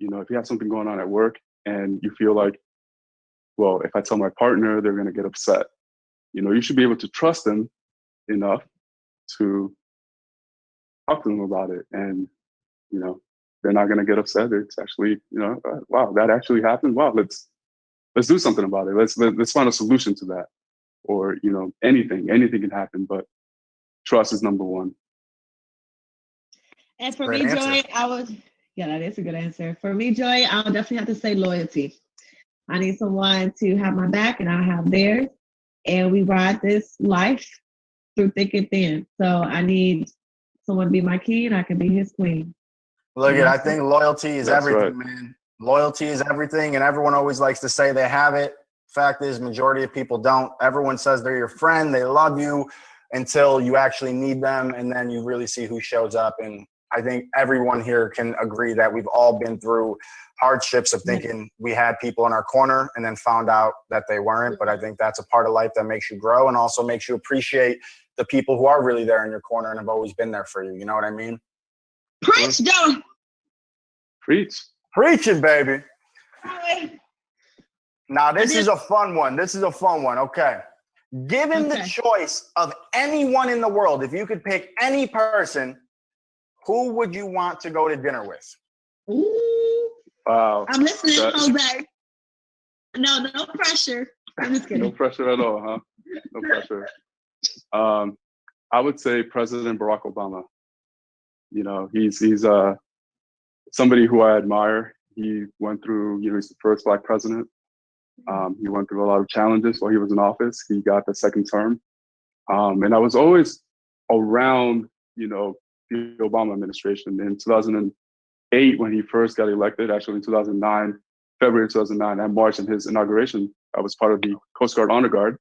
if you have something going on at work and you feel like, well, if I tell my partner, they're going to get upset, you should be able to trust them enough to talk to them about it and, they're not going to get upset. It's actually, wow, that actually happened. Wow, let's do something about it. Let's find a solution to that. Or, anything can happen, but trust is number one. And for Great me, answer. Joy, that is a good answer. For me, Joy, I would definitely have to say loyalty. I need someone to have my back and I have theirs. And we ride this life through thick and thin. So I need someone to be my king and I can be his queen. Look, I think loyalty is That's everything, right. man. Loyalty is everything, and everyone always likes to say they have it. Fact is, majority of people don't. Everyone says they're your friend, they love you, until you actually need them, and then you really see who shows up. And I think everyone here can agree that we've all been through hardships of thinking we had people in our corner and then found out that they weren't. But I think that's a part of life that makes you grow and also makes you appreciate the people who are really there in your corner and have always been there for you. You know what I mean? Preach, Joy. Preach. Preaching, baby. Now, this is a fun one. Okay. Given the choice of anyone in the world, if you could pick any person, who would you want to go to dinner with? Ooh. Wow. I'm listening, Jose. No pressure. I'm just kidding. No pressure at all, huh? No pressure. I would say President Barack Obama. He's somebody who I admire. He went through, he's the first Black president. He went through a lot of challenges while he was in office. He got the second term. And I was always around, the Obama administration. In 2008, when he first got elected, actually in 2009, February 2009, I marched in his inauguration. I was part of the Coast Guard Honor Guard.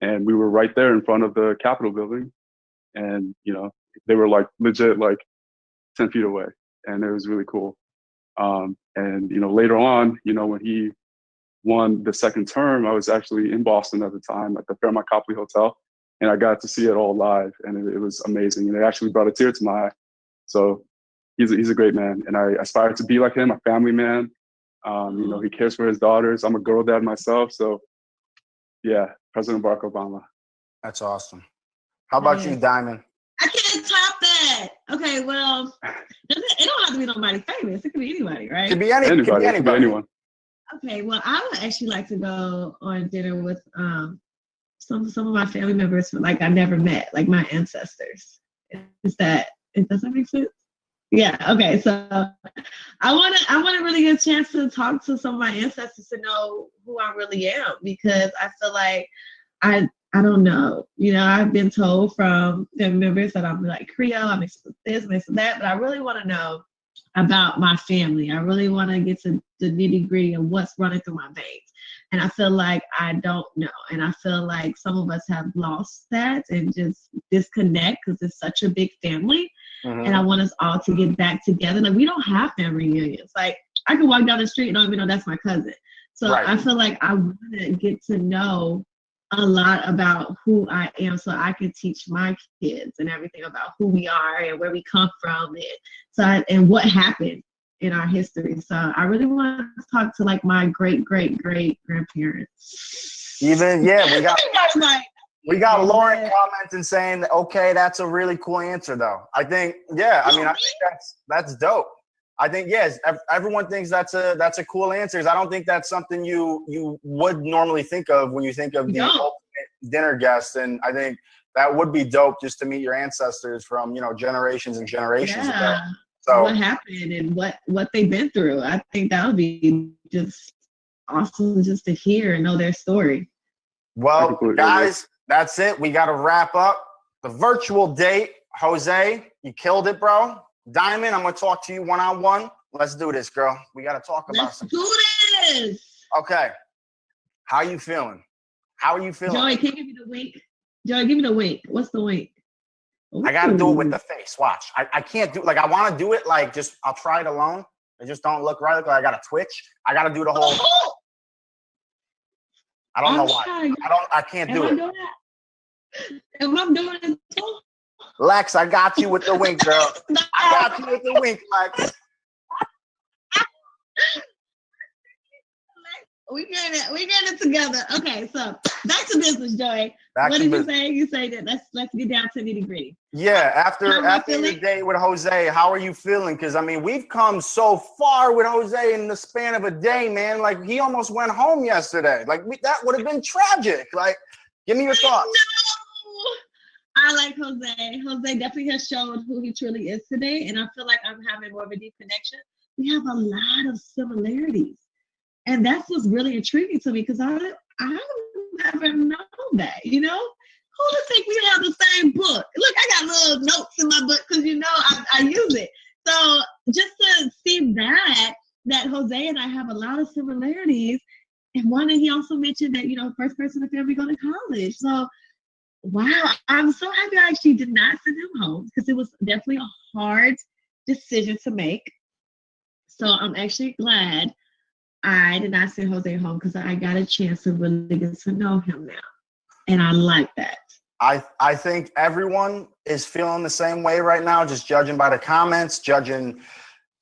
And we were right there in front of the Capitol building. And, they were legit 10 feet away. And it was really cool. And, later on, when he won the second term, I was actually in Boston at the time at the Fairmont Copley Hotel. And I got to see it all live. And it was amazing. And it actually brought a tear to my eye. So he's a great man. And I aspire to be like him, a family man. He cares for his daughters. I'm a girl dad myself. So, yeah, President Barack Obama. That's awesome. How about you, Diamond? I can't top that. Okay, well, it don't have to be nobody famous. It could be anybody, right? It could be anybody. It could be anyone. Okay, well, I would actually like to go on dinner with some of my family members I never met, like my ancestors. Does that make sense? Yeah. Okay. So I want to really get a chance to talk to some of my ancestors to know who I really am, because I feel like I don't know. I've been told from family members that I'm Creole, I'm mixed with this, mixed with that, but I really want to know about my family. I really want to get to the nitty gritty of what's running through my veins. And I feel like I don't know. And I feel like some of us have lost that and just disconnect because it's such a big family. Mm-hmm. And I want us all to get back together. We don't have family reunions. I can walk down the street and don't even know that's my cousin. So right. I feel like I want to get to know a lot about who I am so I can teach my kids and everything about who we are and where we come from and what happened in our history. So I really want to talk to my great grandparents. Even we got Lauren commenting saying that, okay, that's a really cool answer though. I think I think that's dope. I think yes, everyone thinks that's a cool answer. I don't think that's something you would normally think of when you think of the ultimate dinner guest, and I think that would be dope just to meet your ancestors from generations and generations ago. So what happened and what they've been through. I think that would be just awesome just to hear and know their story. Well, guys, that's it. We got to wrap up the virtual date. Jose, you killed it, bro. Diamond, I'm going to talk to you one-on-one. Let's do this, girl. We got to talk about something. Let's do this. Okay. How you feeling? How are you feeling? Joey, can you give me the wink? Joey, give me the wink. What's the wink? Ooh. I got to do it with the face. Watch. I can't do I want to do it I'll try it alone. It just don't look right. I got to twitch. I got to do the whole. I don't know why. I can't do it. Am I doing it too? Lex, I got you with the wink, girl. I got you with the wink, Lex. We getting it together. Okay, so back to business, Joey. Back What to did you business. say? You say that let's get down to nitty gritty. Yeah, after How am I your feeling? date with Jose, how are you feeling? Because I mean, we've come so far with Jose in the span of a day, man. Like he almost went home yesterday. Like that would have been tragic. Like, give me your thoughts. No, I like Jose. Jose definitely has shown who he truly is today, and I feel like I'm having more of a deep connection. We have a lot of similarities, and that's what's really intriguing to me because I never known that. You know, who would think we have the same book? Look, I got little notes in my book because you know I use it. So just to see that Jose and I have a lot of similarities, and one that he also mentioned that first person in the family go to college. So wow, I'm so happy I actually did not send him home because it was definitely a hard decision to make. So I'm actually glad I did not send Jose home because I got a chance to really get to know him now. And I like that. I think everyone is feeling the same way right now, just judging by the comments, judging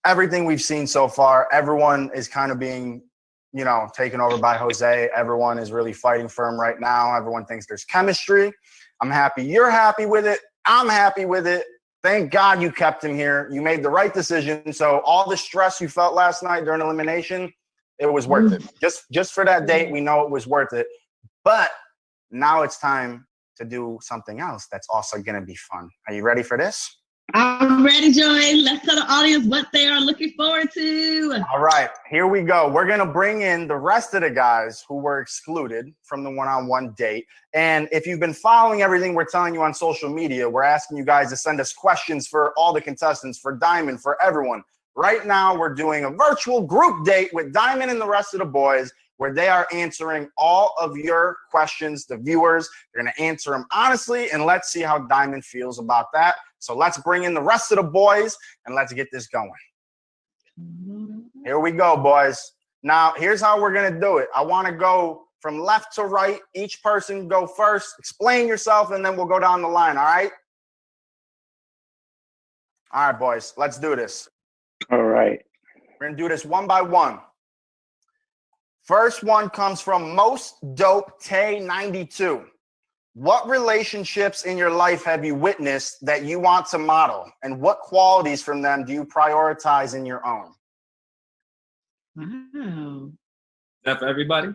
everything we've seen so far. Everyone is kind of being, taken over by Jose. Everyone is really fighting for him right now. Everyone thinks there's chemistry. I'm happy you're happy with it. I'm happy with it. Thank God you kept him here. You made the right decision. So all the stress you felt last night during elimination, it was worth it. Just for that date, we know it was worth it. But now it's time to do something else that's also going to be fun. Are you ready for this? I'm ready, Joey. Let's tell the audience what they are looking forward to. All right, here we go. We're going to bring in the rest of the guys who were excluded from the one-on-one date. And if you've been following everything we're telling you on social media, we're asking you guys to send us questions for all the contestants, for Diamond, for everyone. Right now, we're doing a virtual group date with Diamond and the rest of the boys, where they are answering all of your questions, the viewers. They're going to answer them honestly, and let's see how Diamond feels about that. So let's bring in the rest of the boys, and let's get this going. Here we go, boys. Now, here's how we're going to do it. I want to go from left to right. Each person go first. Explain yourself, and then we'll go down the line, all right? All right, boys, let's do this. All right. We're going to do this one by one. First one comes from Most Dope Tay 92. What relationships in your life have you witnessed that you want to model? And what qualities from them do you prioritize in your own? Wow. Is that for everybody?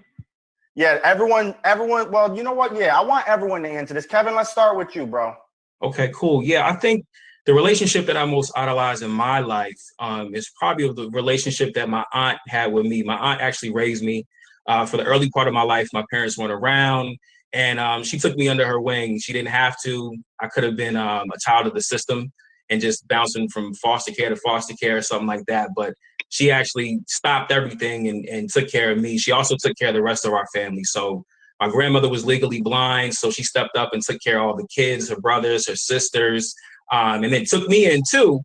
Yeah, everyone, well, you know what? Yeah, I want everyone to answer this. Kevin, let's start with you, bro. Okay, cool. Yeah, I think the relationship that I most idolize in my life is probably the relationship that my aunt had with me. My aunt actually raised me for the early part of my life. My parents weren't around, and she took me under her wing. She didn't have to. I could have been a child of the system and just bouncing from foster care to foster care or something like that. But she actually stopped everything and took care of me. She also took care of the rest of our family. So my grandmother was legally blind, so she stepped up and took care of all the kids, her brothers, her sisters, and then took me in too.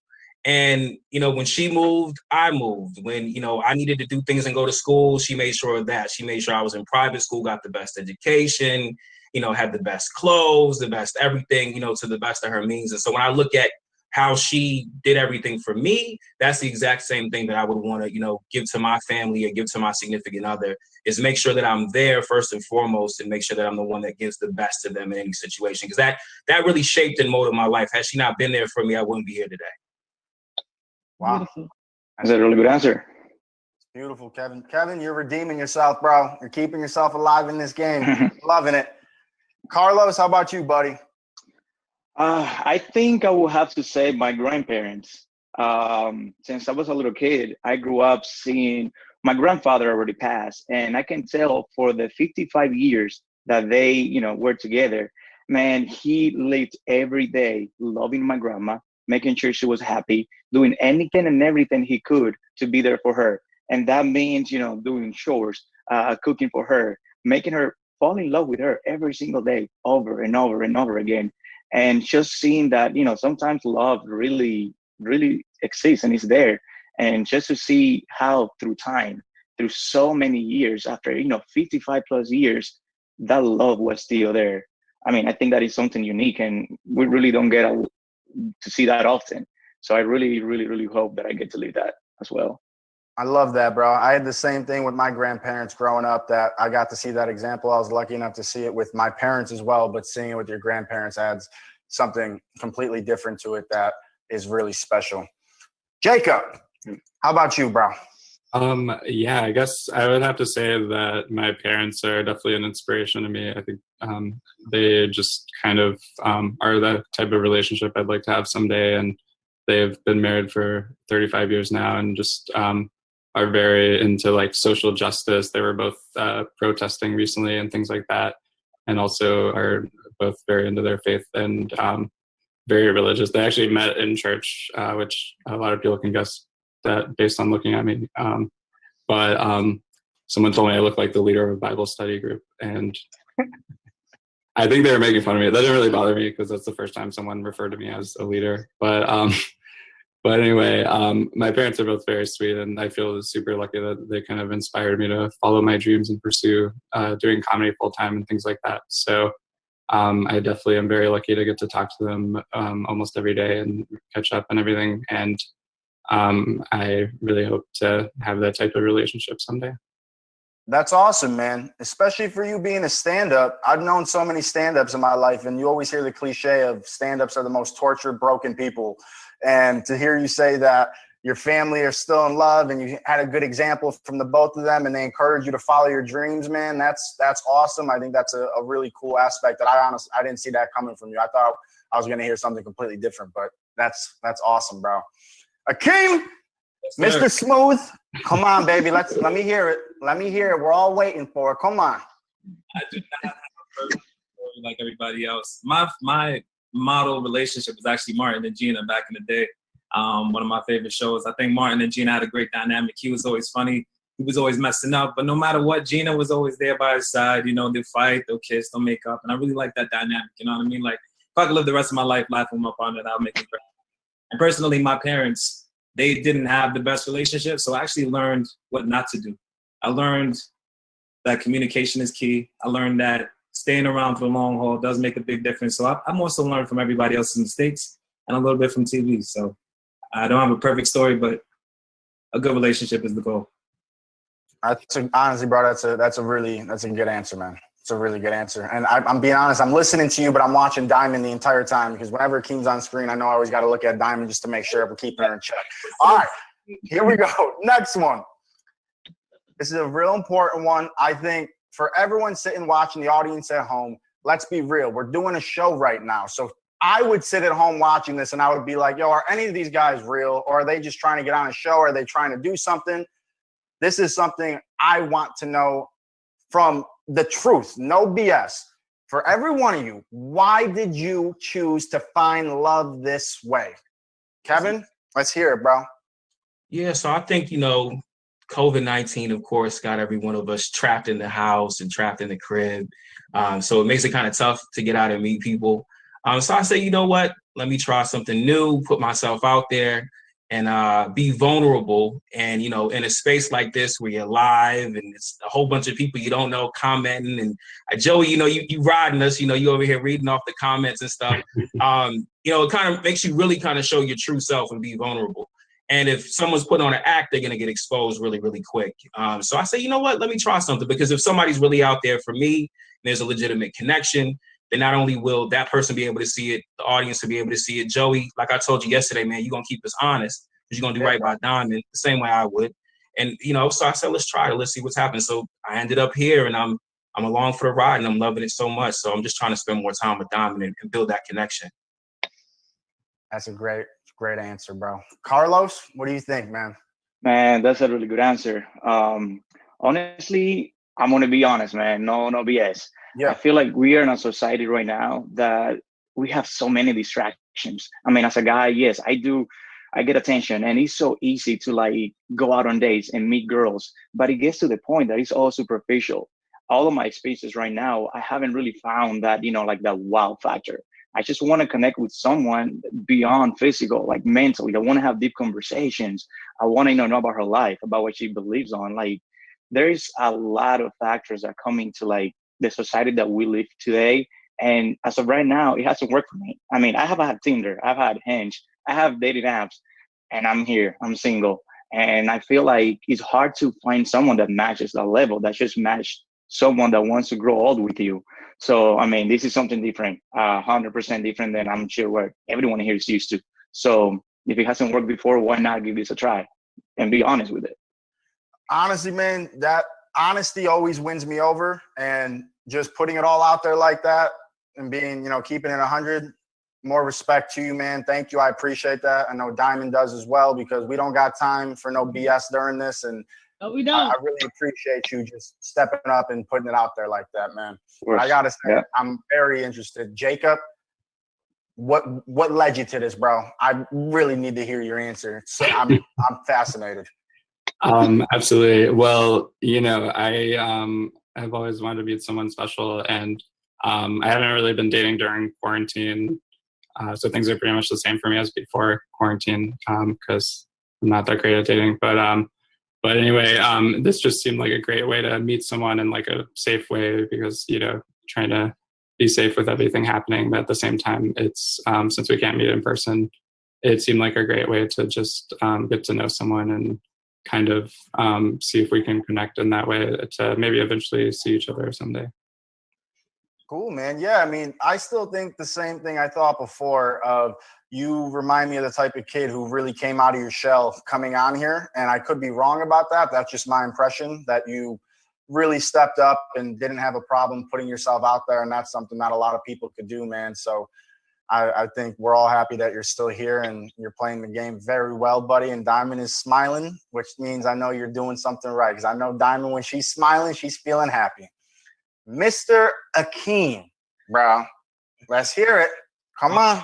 And, when she moved, I moved. When, I needed to do things and go to school, she made sure of that. She made sure I was in private school, got the best education, had the best clothes, the best everything, to the best of her means. And so when I look at how she did everything for me, that's the exact same thing that I would want to, give to my family or give to my significant other, is make sure that I'm there first and foremost and make sure that I'm the one that gives the best to them in any situation. Because that really shaped and molded my life. Had she not been there for me, I wouldn't be here today. Wow. Beautiful. That's a really good answer. Beautiful, Kevin. Kevin, you're redeeming yourself, bro. You're keeping yourself alive in this game. Loving it. Carlos, how about you, buddy? I think I will have to say my grandparents. Since I was a little kid, I grew up seeing my grandfather already passed, and I can tell for the 55 years that they, were together, man, he lived every day loving my grandma, making sure she was happy, doing anything and everything he could to be there for her. And that means, doing chores, cooking for her, making her fall in love with her every single day, over and over and over again. And just seeing that, sometimes love really, really exists and is there. And just to see how through time, through so many years, after, 55 plus years, that love was still there. I mean, I think that is something unique, and we really don't get to see that often. So I really, really, really hope that I get to live that as well. I love that, bro. I had the same thing with my grandparents growing up, that I got to see that example. I was lucky enough to see it with my parents as well, but seeing it with your grandparents adds something completely different to it that is really special. Jacob, how about you, bro? Yeah, I guess I would have to say that my parents are definitely an inspiration to me. I think they just kind of are that type of relationship I'd like to have someday. And they've been married for 35 years now, and just are very into like social justice. They were both protesting recently and things like that, and also are both very into their faith and very religious. They actually met in church, which a lot of people can guess that based on looking at me. But someone told me I look like the leader of a Bible study group, and I think they were making fun of me. That didn't really bother me because that's the first time someone referred to me as a leader. But anyway, my parents are both very sweet, and I feel super lucky that they kind of inspired me to follow my dreams and pursue doing comedy full time and things like that. So I definitely am very lucky to get to talk to them almost every day and catch up and everything. And I really hope to have that type of relationship someday. That's awesome, man. Especially for you being a stand-up. I've known so many stand-ups in my life, and you always hear the cliche of stand-ups are the most tortured, broken people. And to hear you say that your family are still in love and you had a good example from the both of them and they encourage you to follow your dreams, man, that's awesome. I think that's a really cool aspect that I didn't see that coming from you. I thought I was going to hear something completely different, but that's awesome, bro. Akeem, Yes, Mr. Smooth, come on, baby. Let me hear it. Let me hear it. We're all waiting for it. Come on. I do not have a perfect story like everybody else. My model relationship was actually Martin and Gina back in the day. One of my favorite shows. I think Martin and Gina had a great dynamic. He was always funny. He was always messing up. But no matter what, Gina was always there by his side. You know, they'll fight, they'll kiss, they'll make up. And I really like that dynamic. You know what I mean? Like, if I could live the rest of my life laughing with my partner, that would make me cry. And personally, my parents, they didn't have the best relationship. So I actually learned what not to do. I learned that communication is key. I learned that staying around for the long haul does make a big difference. So I'm also learning from everybody else's mistakes and a little bit from TV. So I don't have a perfect story, but a good relationship is the goal. Honestly, bro, that's a good answer, man. It's a really good answer. And I'm being honest, I'm listening to you, but I'm watching Diamond the entire time because whenever Keem's on screen, I know I always got to look at Diamond just to make sure we're keeping her in check. All right, here we go. Next one. This is a real important one. I think for everyone sitting watching, the audience at home, let's be real. We're doing a show right now. So I would sit at home watching this and I would be like, yo, are any of these guys real? Or are they just trying to get on a show? Are they trying to do something? This is something I want to know from the truth, no BS. For every one of you, why did you choose to find love this way? Kevin, let's hear it, bro. Yeah, so I think, COVID-19, of course, got every one of us trapped in the house and trapped in the crib. So it makes it kind of tough to get out and meet people. So I say, you know what? Let me try something new, put myself out there and be vulnerable. And, in a space like this where you're live and it's a whole bunch of people you don't know commenting. And Joey, you riding us, you over here reading off the comments and stuff. It kind of makes you really kind of show your true self and be vulnerable. And if someone's putting on an act, they're going to get exposed really, really quick. So I say, you know what, let me try something. Because if somebody's really out there for me, there's a legitimate connection, then not only will that person be able to see it, the audience will be able to see it. Joey, like I told you yesterday, man, you're going to keep us honest because you're going to do right by Diamond the same way I would. And, so I said, let's try it. Let's see what's happening. So I ended up here and I'm along for the ride and I'm loving it so much. So I'm just trying to spend more time with Diamond and build that connection. That's a great answer, bro. Carlos, what do you think, man? Man, that's a really good answer. Honestly, I'm gonna be honest, man. No BS. Yeah. I feel like we are in a society right now that we have so many distractions. I mean, as a guy, yes, I get attention and it's so easy to like go out on dates and meet girls, but it gets to the point that it's all superficial. All of my spaces right now, I haven't really found that, like that wow factor. I just want to connect with someone beyond physical, like mentally. I want to have deep conversations. I want to know about her life, about what she believes on. Like, there's a lot of factors that come into like the society that we live today. And as of right now, it hasn't worked for me. I mean, I have had Tinder, I've had Hinge, I have dating apps, and I'm here. I'm single. And I feel like it's hard to find someone that matches that level, that just match someone that wants to grow old with you. So, I mean, this is something different, 100% different than I'm sure what everyone here is used to. So if it hasn't worked before, why not give this a try and be honest with it? Honestly, man, that honesty always wins me over, and just putting it all out there like that and being, keeping it 100, more respect to you, man. Thank you. I appreciate that. I know Diamond does as well, because we don't got time for no BS during this. And No, we don't. I really appreciate you just stepping up and putting it out there like that, man. But I gotta say, I'm very interested. Jacob, what led you to this, bro? I really need to hear your answer. So I'm fascinated. Absolutely. Well, I've always wanted to meet someone special, and I haven't really been dating during quarantine. So things are pretty much the same for me as before quarantine, because I'm not that great at dating. But anyway, this just seemed like a great way to meet someone in like a safe way, because, trying to be safe with everything happening. But at the same time, it's since we can't meet in person, it seemed like a great way to just get to know someone and kind of see if we can connect in that way to maybe eventually see each other someday. Cool, man. Yeah, I mean, I still think the same thing I thought before of you remind me of the type of kid who really came out of your shell coming on here. And I could be wrong about that. That's just my impression, that you really stepped up and didn't have a problem putting yourself out there. And that's something that a lot of people could do, man. So I think we're all happy that you're still here and you're playing the game very well, buddy. And Diamond is smiling, which means I know you're doing something right. Because I know Diamond, when she's smiling, she's feeling happy. Mr. Akeem, bro, let's hear it. Come on.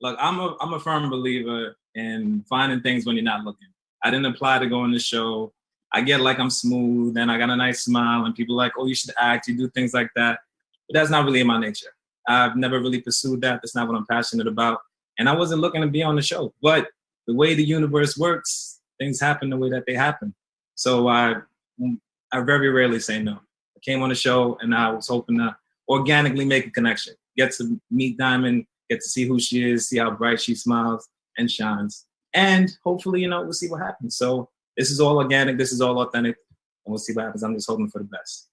Look, I'm a firm believer in finding things when you're not looking. I didn't apply to go on the show. I get like I'm smooth and I got a nice smile and people are like, oh, you should act, you do things like that. But that's not really in my nature. I've never really pursued that. That's not what I'm passionate about. And I wasn't looking to be on the show. But the way the universe works, things happen the way that they happen. So I very rarely say no. I came on the show and I was hoping to organically make a connection, get to meet Diamond, get to see who she is, see how bright she smiles and shines. And hopefully, we'll see what happens. So this is all organic. This is all authentic. And we'll see what happens. I'm just hoping for the best.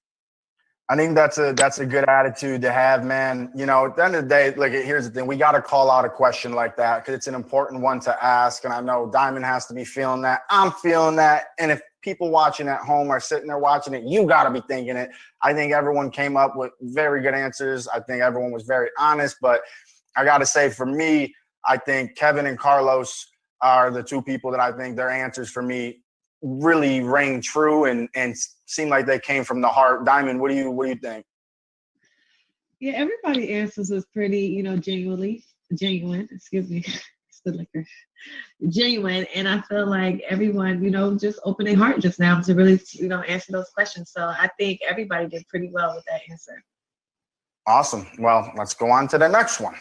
I think that's a good attitude to have, man. At the end of the day, like, here's the thing. We got to call out a question like that because it's an important one to ask. And I know Diamond has to be feeling that. I'm feeling that. And if people watching at home are sitting there watching it, you got to be thinking it. I think everyone came up with very good answers. I think everyone was very honest. But I got to say, for me, I think Kevin and Carlos are the two people that I think their answers for me really rang true and seem like they came from the heart. Diamond, what do you think? Yeah, everybody's answers was pretty, genuine. Excuse me, it's the liquor. Genuine, and I feel like everyone, just opened their heart just now to really, answer those questions. So I think everybody did pretty well with that answer. Awesome. Well, let's go on to the next one.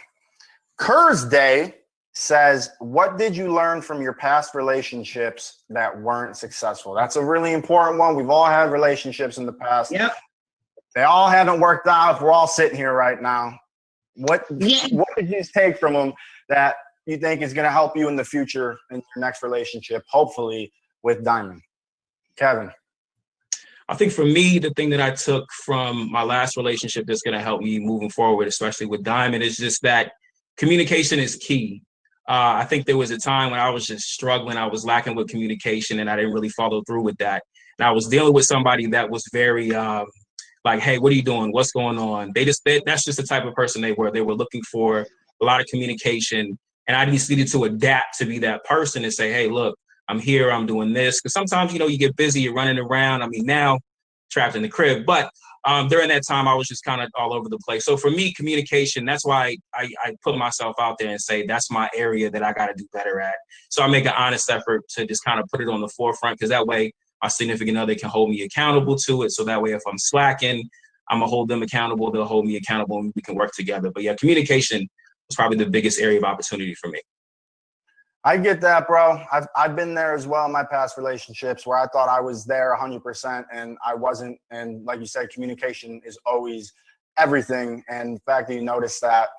Kerr's Day says, what did you learn from your past relationships that weren't successful? That's a really important one. We've all had relationships in the past. Yep. They all haven't worked out. We're all sitting here right now. What did you take from them that you think is going to help you in the future in your next relationship, hopefully with Diamond? Kevin. I think for me, the thing that I took from my last relationship that's going to help me moving forward, especially with Diamond, is just that communication is key. I think there was a time when I was just struggling. I was lacking with communication and I didn't really follow through with that. And I was dealing with somebody that was very like, hey, what are you doing? What's going on? That's just the type of person they were. They were looking for a lot of communication. And I just needed to adapt to be that person and say, hey, look, I'm here, I'm doing this. Because sometimes, you get busy, you're running around. I mean, now trapped in the crib. But during that time, I was just kind of all over the place. So for me, communication, that's why I put myself out there and say, that's my area that I got to do better at. So I make an honest effort to just kind of put it on the forefront, because that way my significant other can hold me accountable to it. So that way, if I'm slacking, I'm going to hold them accountable. They'll hold me accountable and we can work together. But yeah, communication was probably the biggest area of opportunity for me. I get that, bro. I've been there as well in my past relationships where I thought I was there 100% and I wasn't. And like you said, communication is always everything. And the fact that you noticed that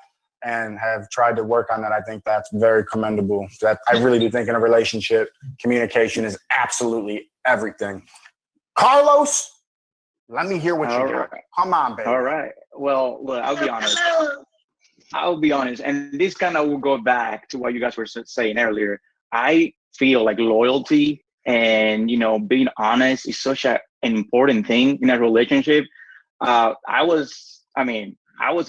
and have tried to work on that. I think that's very commendable. That I really do think in a relationship, communication is absolutely everything. Carlos, let me hear what you got. Come on, baby. All right. Well, look, I'll be honest. And this kind of will go back to what you guys were saying earlier. I feel like loyalty and, being honest is such an important thing in a relationship. I was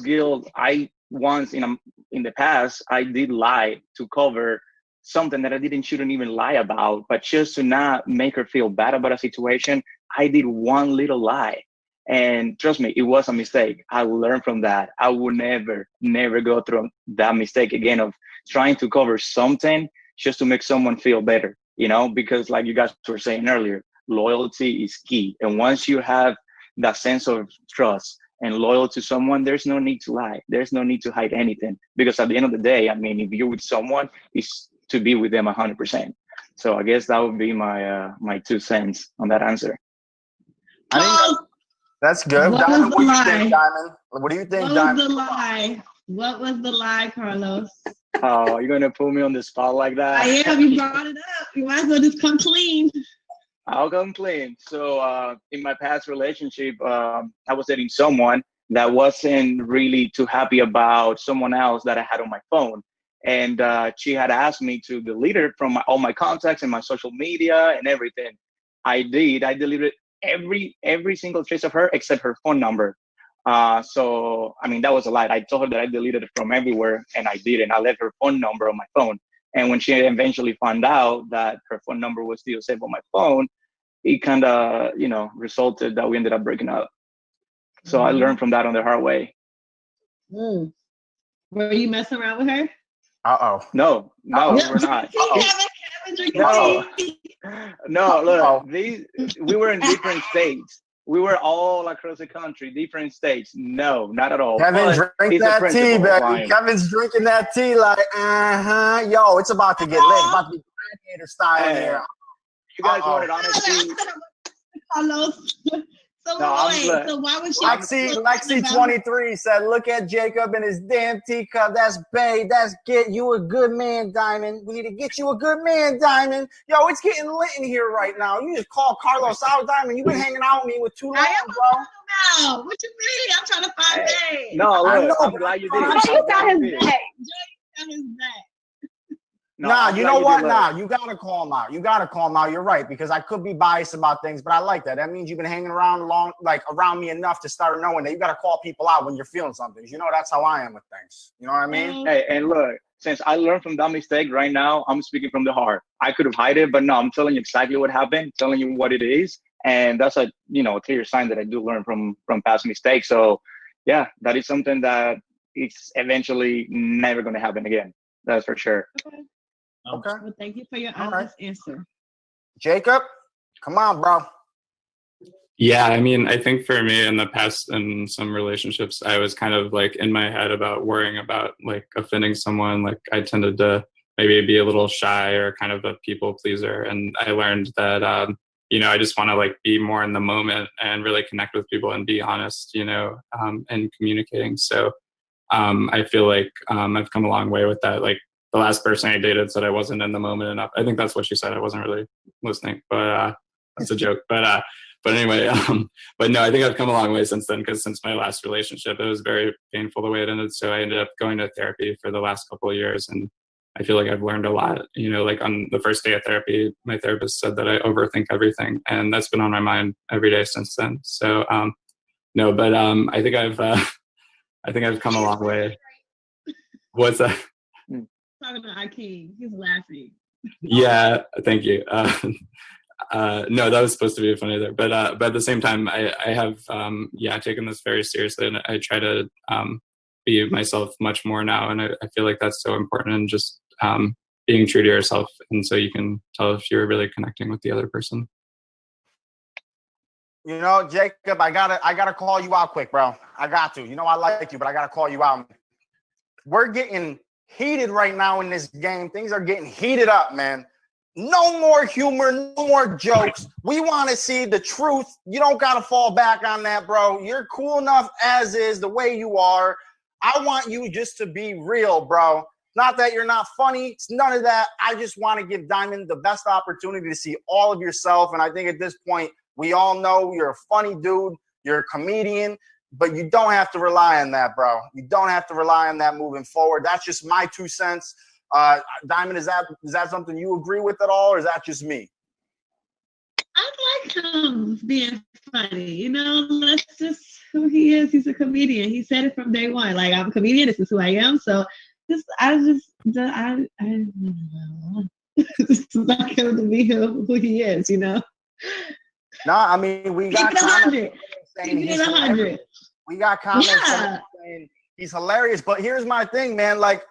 guilty. I once in the past, I did lie to cover something that I shouldn't even lie about, but just to not make her feel bad about a situation, I did one little lie. And trust me, it was a mistake. I learned from that. I would never go through that mistake again of trying to cover something just to make someone feel better, because like you guys were saying earlier, loyalty is key. And once you have that sense of trust and loyal to someone, there's no need to lie. There's no need to hide anything, because at the end of the day, if you're with someone, it's to be with them 100%. So I guess that would be my my 2 cents on that answer. I think that's good. Diamond, what do you think, Diamond? What do you think, Diamond? What was the lie? What was the lie, Carlos? Oh, you're going to put me on the spot like that? I am. You brought it up. You might as well just come clean. I'll come clean. So in my past relationship, I was dating someone that wasn't really too happy about someone else that I had on my phone. And she had asked me to delete it from all my contacts and my social media and everything. I did. I deleted every single trace of her except her phone number. So that was a lie. I told her that I deleted it from everywhere, and I didn't. I left her phone number on my phone. And when she eventually found out that her phone number was still saved on my phone, it kind of, resulted that we ended up breaking up. So I learned from that on the hard way. Mm. Were you messing around with her? No, we're not. No, look, we were in different states. We were all across the country, different states. No, not at all. Kevin's drinking that tea, baby. Kevin's drinking that tea like, Yo, it's about to get lit. It's about to be gladiator style here. You guys wanted honesty. So why was she? Lexi 23 said, "Look at Jacob and his damn teacup. That's Bae. That's get you a good man, Diamond. We need to get you a good man, Diamond. Yo, it's getting lit in here right now. You just call Carlos out, Diamond. You've been hanging out with me with too long, bro. No, what you mean? I'm trying to find Bae. No, look, I'm glad you did. Joey got his back. Joey got his back. You know what? You gotta call him out. You gotta call him out. You're right, because I could be biased about things, but I like that. That means you've been hanging around around me enough to start knowing that you gotta call people out when you're feeling something. That's how I am with things. You know what I mean? Hey, and look, since I learned from that mistake, right now I'm speaking from the heart. I could have hid it, but no, I'm telling you exactly what happened, telling you what it is, and that's a clear sign that I do learn from past mistakes. So yeah, that is something that it's eventually never going to happen again. That's for sure. Okay. Well, thank you for your honest answer. Jacob, come on, bro. Yeah, I think for me in the past, in some relationships, I was kind of like in my head about worrying about like offending someone. Like I tended to maybe be a little shy or kind of a people pleaser. And I learned that, I just want to like be more in the moment and really connect with people and be honest, and communicating. So I feel like I've come a long way with that. Like, the last person I dated said I wasn't in the moment enough. I think that's what she said. I wasn't really listening, but that's a joke. But anyway, but no, I think I've come a long way since then, because since my last relationship, it was very painful the way it ended. So I ended up going to therapy for the last couple of years, and I feel like I've learned a lot. Like on the first day of therapy, my therapist said that I overthink everything, and that's been on my mind every day since then. So no, but I think I've come a long way. What's that? Talking to Akeem, he's laughing. Yeah, thank you. No, that was supposed to be funny there, but at the same time, I have taken this very seriously, and I try to be myself much more now, and I feel like that's so important, and just being true to yourself, and so you can tell if you're really connecting with the other person. Jacob, I gotta call you out quick, bro. I got to. I like you, but I gotta call you out. We're getting heated right now in this game. Things are getting heated up, man. No more humor, no more jokes. We want to see the truth. You don't got to fall back on that, bro. You're cool enough as is, the way you are. I want you just to be real, bro. Not that you're not funny. It's none of that. I just want to give Diamond the best opportunity to see all of yourself. And I think at this point, we all know you're a funny dude. You're a comedian. But you don't have to rely on that, bro. You don't have to rely on that moving forward. That's just my 2 cents. Diamond, is that something you agree with at all, or is that just me? I like him being funny. You know, that's just who he is. He's a comedian. He said it from day one. Like, I'm a comedian. This is who I am. So I just like him to be who he is, you know? No, I mean, we got comments saying he's 100. We got comments saying he's hilarious. But here's my thing, man. Like,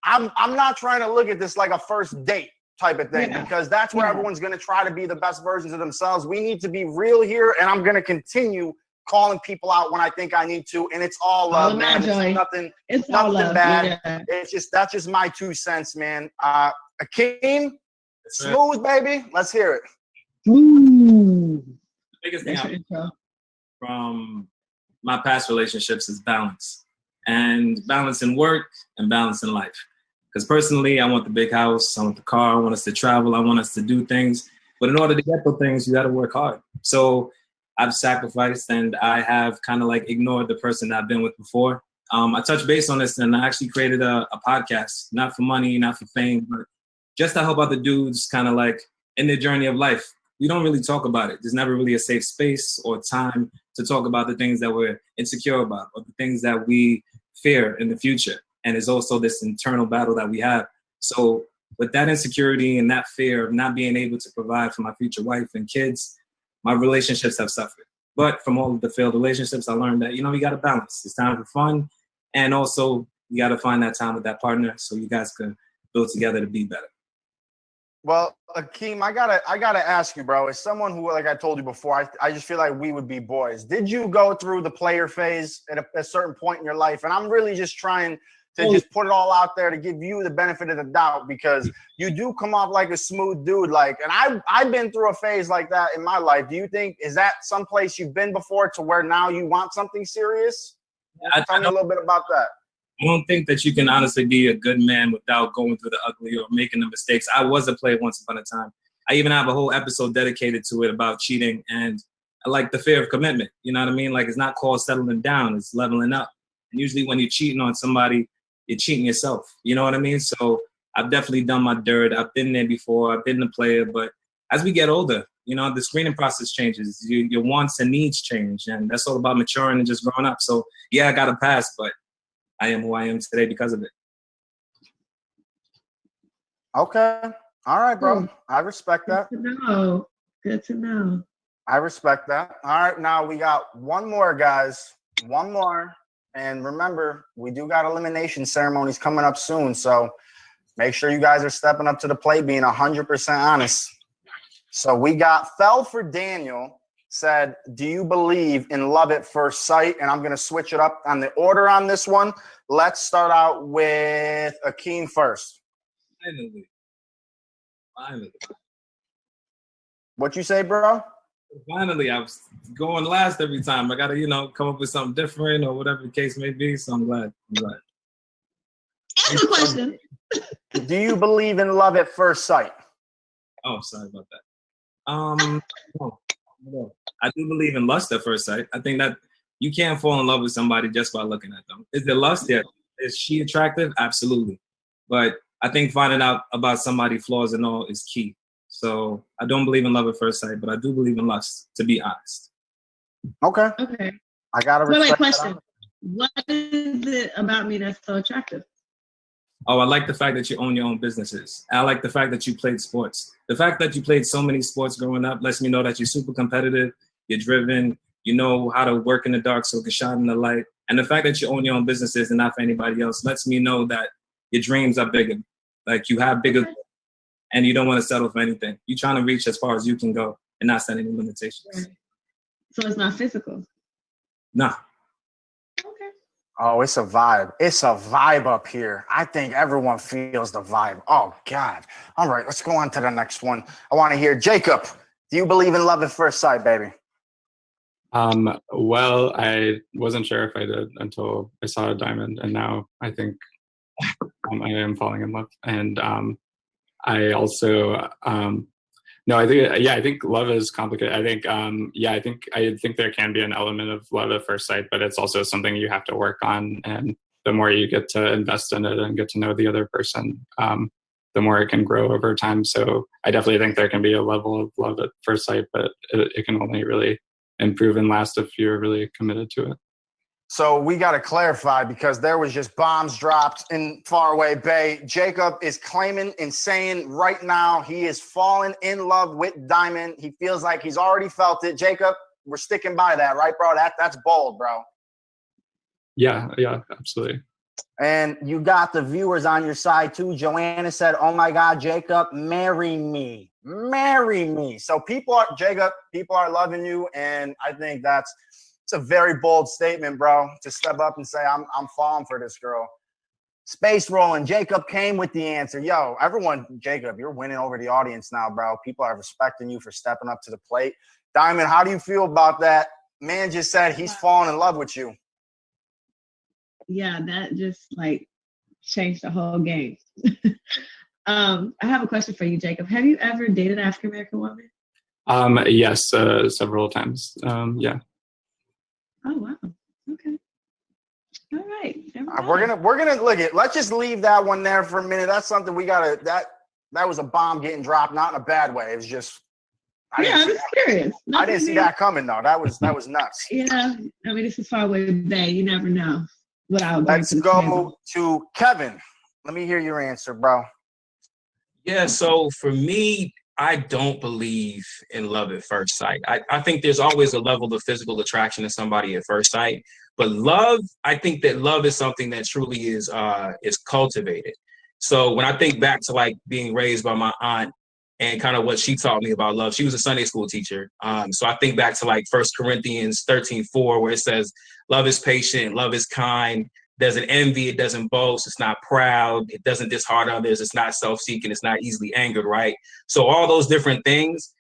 I'm not trying to look at this like a first date type of thing, because that's where everyone's going to try to be the best versions of themselves. We need to be real here, and I'm going to continue calling people out when I think I need to, and it's all love, man. It's nothing bad. Yeah. That's just my 2 cents, man. Akeem, smooth, baby. Let's hear it. Ooh. The biggest thing from my past relationships is balance, and balance in work and balance in life. Because personally, I want the big house, I want the car, I want us to travel, I want us to do things. But in order to get those things, you got to work hard. So I've sacrificed, and I have kind of like ignored the person that I've been with before. I touched base on this, and I actually created a podcast, not for money, not for fame, but just to help other dudes kind of like in their journey of life. We don't really talk about it. There's never really a safe space or time to talk about the things that we're insecure about or the things that we fear in the future. And it's also this internal battle that we have. So with that insecurity and that fear of not being able to provide for my future wife and kids, my relationships have suffered. But from all of the failed relationships, I learned that, you know, you got to balance. It's time for fun. And also you got to find that time with that partner so you guys can build together to be better. Well, Akeem, I gotta ask you, bro. As someone who, like I told you before, I just feel like we would be boys. Did you go through the player phase at a certain point in your life? And I'm really just trying to just put it all out there to give you the benefit of the doubt, because you do come off like a smooth dude. Like, and I've been through a phase like that in my life. Do you think, is that someplace you've been before to where now you want something serious? Tell me a little bit about that. I don't think that you can honestly be a good man without going through the ugly or making the mistakes. I was a player once upon a time. I even have a whole episode dedicated to it about cheating, and I like the fear of commitment. You know what I mean? Like, it's not called settling down, it's leveling up. And usually when you're cheating on somebody, you're cheating yourself. You know what I mean? So I've definitely done my dirt. I've been there before. I've been a player. But as we get older, you know, the screening process changes. Your wants and needs change. And that's all about maturing and just growing up. So, yeah, I got a pass, but I am who I am today because of it. Okay. All right, bro. I respect that. Good to know. Good to know. I respect that. All right. Now we got one more, guys. One more. And remember, we do got elimination ceremonies coming up soon. So make sure you guys are stepping up to the plate, being 100% honest. So we got Fell for Daniel said, do you believe in love at first sight? And I'm going to switch it up on the order on this one. Let's start out with Akeem first. Finally. What you say, bro? Finally, I was going last every time. I got to, you know, come up with something different or whatever the case may be. So I'm glad. Ask the question. Do you believe in love at first sight? Oh, sorry about that. No. I do believe in lust at first sight. I think that you can't fall in love with somebody just by looking at them. Is there lust? Yeah. Is she attractive? Absolutely. But I think finding out about somebody's flaws and all is key. So I don't believe in love at first sight, but I do believe in lust, to be honest. Okay. I got to respect question. What is it about me that's so attractive? Oh, I like the fact that you own your own businesses. I like the fact that you played sports. The fact that you played so many sports growing up lets me know that you're super competitive, you're driven, you know how to work in the dark so it can shine in the light. And the fact that you own your own businesses and not for anybody else lets me know that your dreams are bigger. Like, you have bigger and you don't want to settle for anything. You're trying to reach as far as you can go and not set any limitations. Right. So it's not physical? Nah. Okay. Oh, it's a vibe. It's a vibe up here. I think everyone feels the vibe. Oh, God. All right, let's go on to the next one. I want to hear Jacob. Do you believe in love at first sight, baby? Well, I wasn't sure if I did until I saw a diamond, and now I think I am falling in love. And I also no, I think love is complicated. I think I think there can be an element of love at first sight, but it's also something you have to work on. And the more you get to invest in it and get to know the other person, the more it can grow over time. So I definitely think there can be a level of love at first sight, but it can only really improve and last if you're really committed to it. So we got to clarify, because there was just bombs dropped in Faraway Bae. Jacob is claiming and saying right now he is falling in love with Diamond. He feels like he's already felt it. Jacob, we're sticking by that, right, bro? That's bold, bro. Yeah, absolutely. And you got the viewers on your side too. Joanna said, "Oh my God, Jacob, marry me, marry me." So people are loving you, and I think it's a very bold statement, bro, to step up and say, I'm falling for this girl. Space rolling. Jacob came with the answer. Yo, everyone, Jacob, you're winning over the audience now, bro. People are respecting you for stepping up to the plate. Diamond, how do you feel about that? Man just said he's falling in love with you. Yeah, that just like changed the whole game. I have a question for you, Jacob. Have you ever dated an African American woman? Yes, several times. Yeah. Oh wow. Okay. All right. We're gonna look at. Let's just leave that one there for a minute. That's something we gotta. That was a bomb getting dropped, not in a bad way. It was just. I'm just curious. I didn't see that coming though. That was nuts. Yeah. I mean, this is Faraway Bae. You never know what I'll. Let's go to Kevin. Let me hear your answer, bro. Yeah. So for me, I don't believe in love at first sight. I think there's always a level of physical attraction to somebody at first sight, but love, I think that love is something that truly is cultivated. So when I think back to like being raised by my aunt and kind of what she taught me about love, she was a Sunday school teacher. So I think back to like 1 Corinthians 13:4, where it says, love is patient, love is kind, doesn't envy, it doesn't boast, it's not proud, it doesn't disheart others, it's not self-seeking, it's not easily angered, right? So all those different things,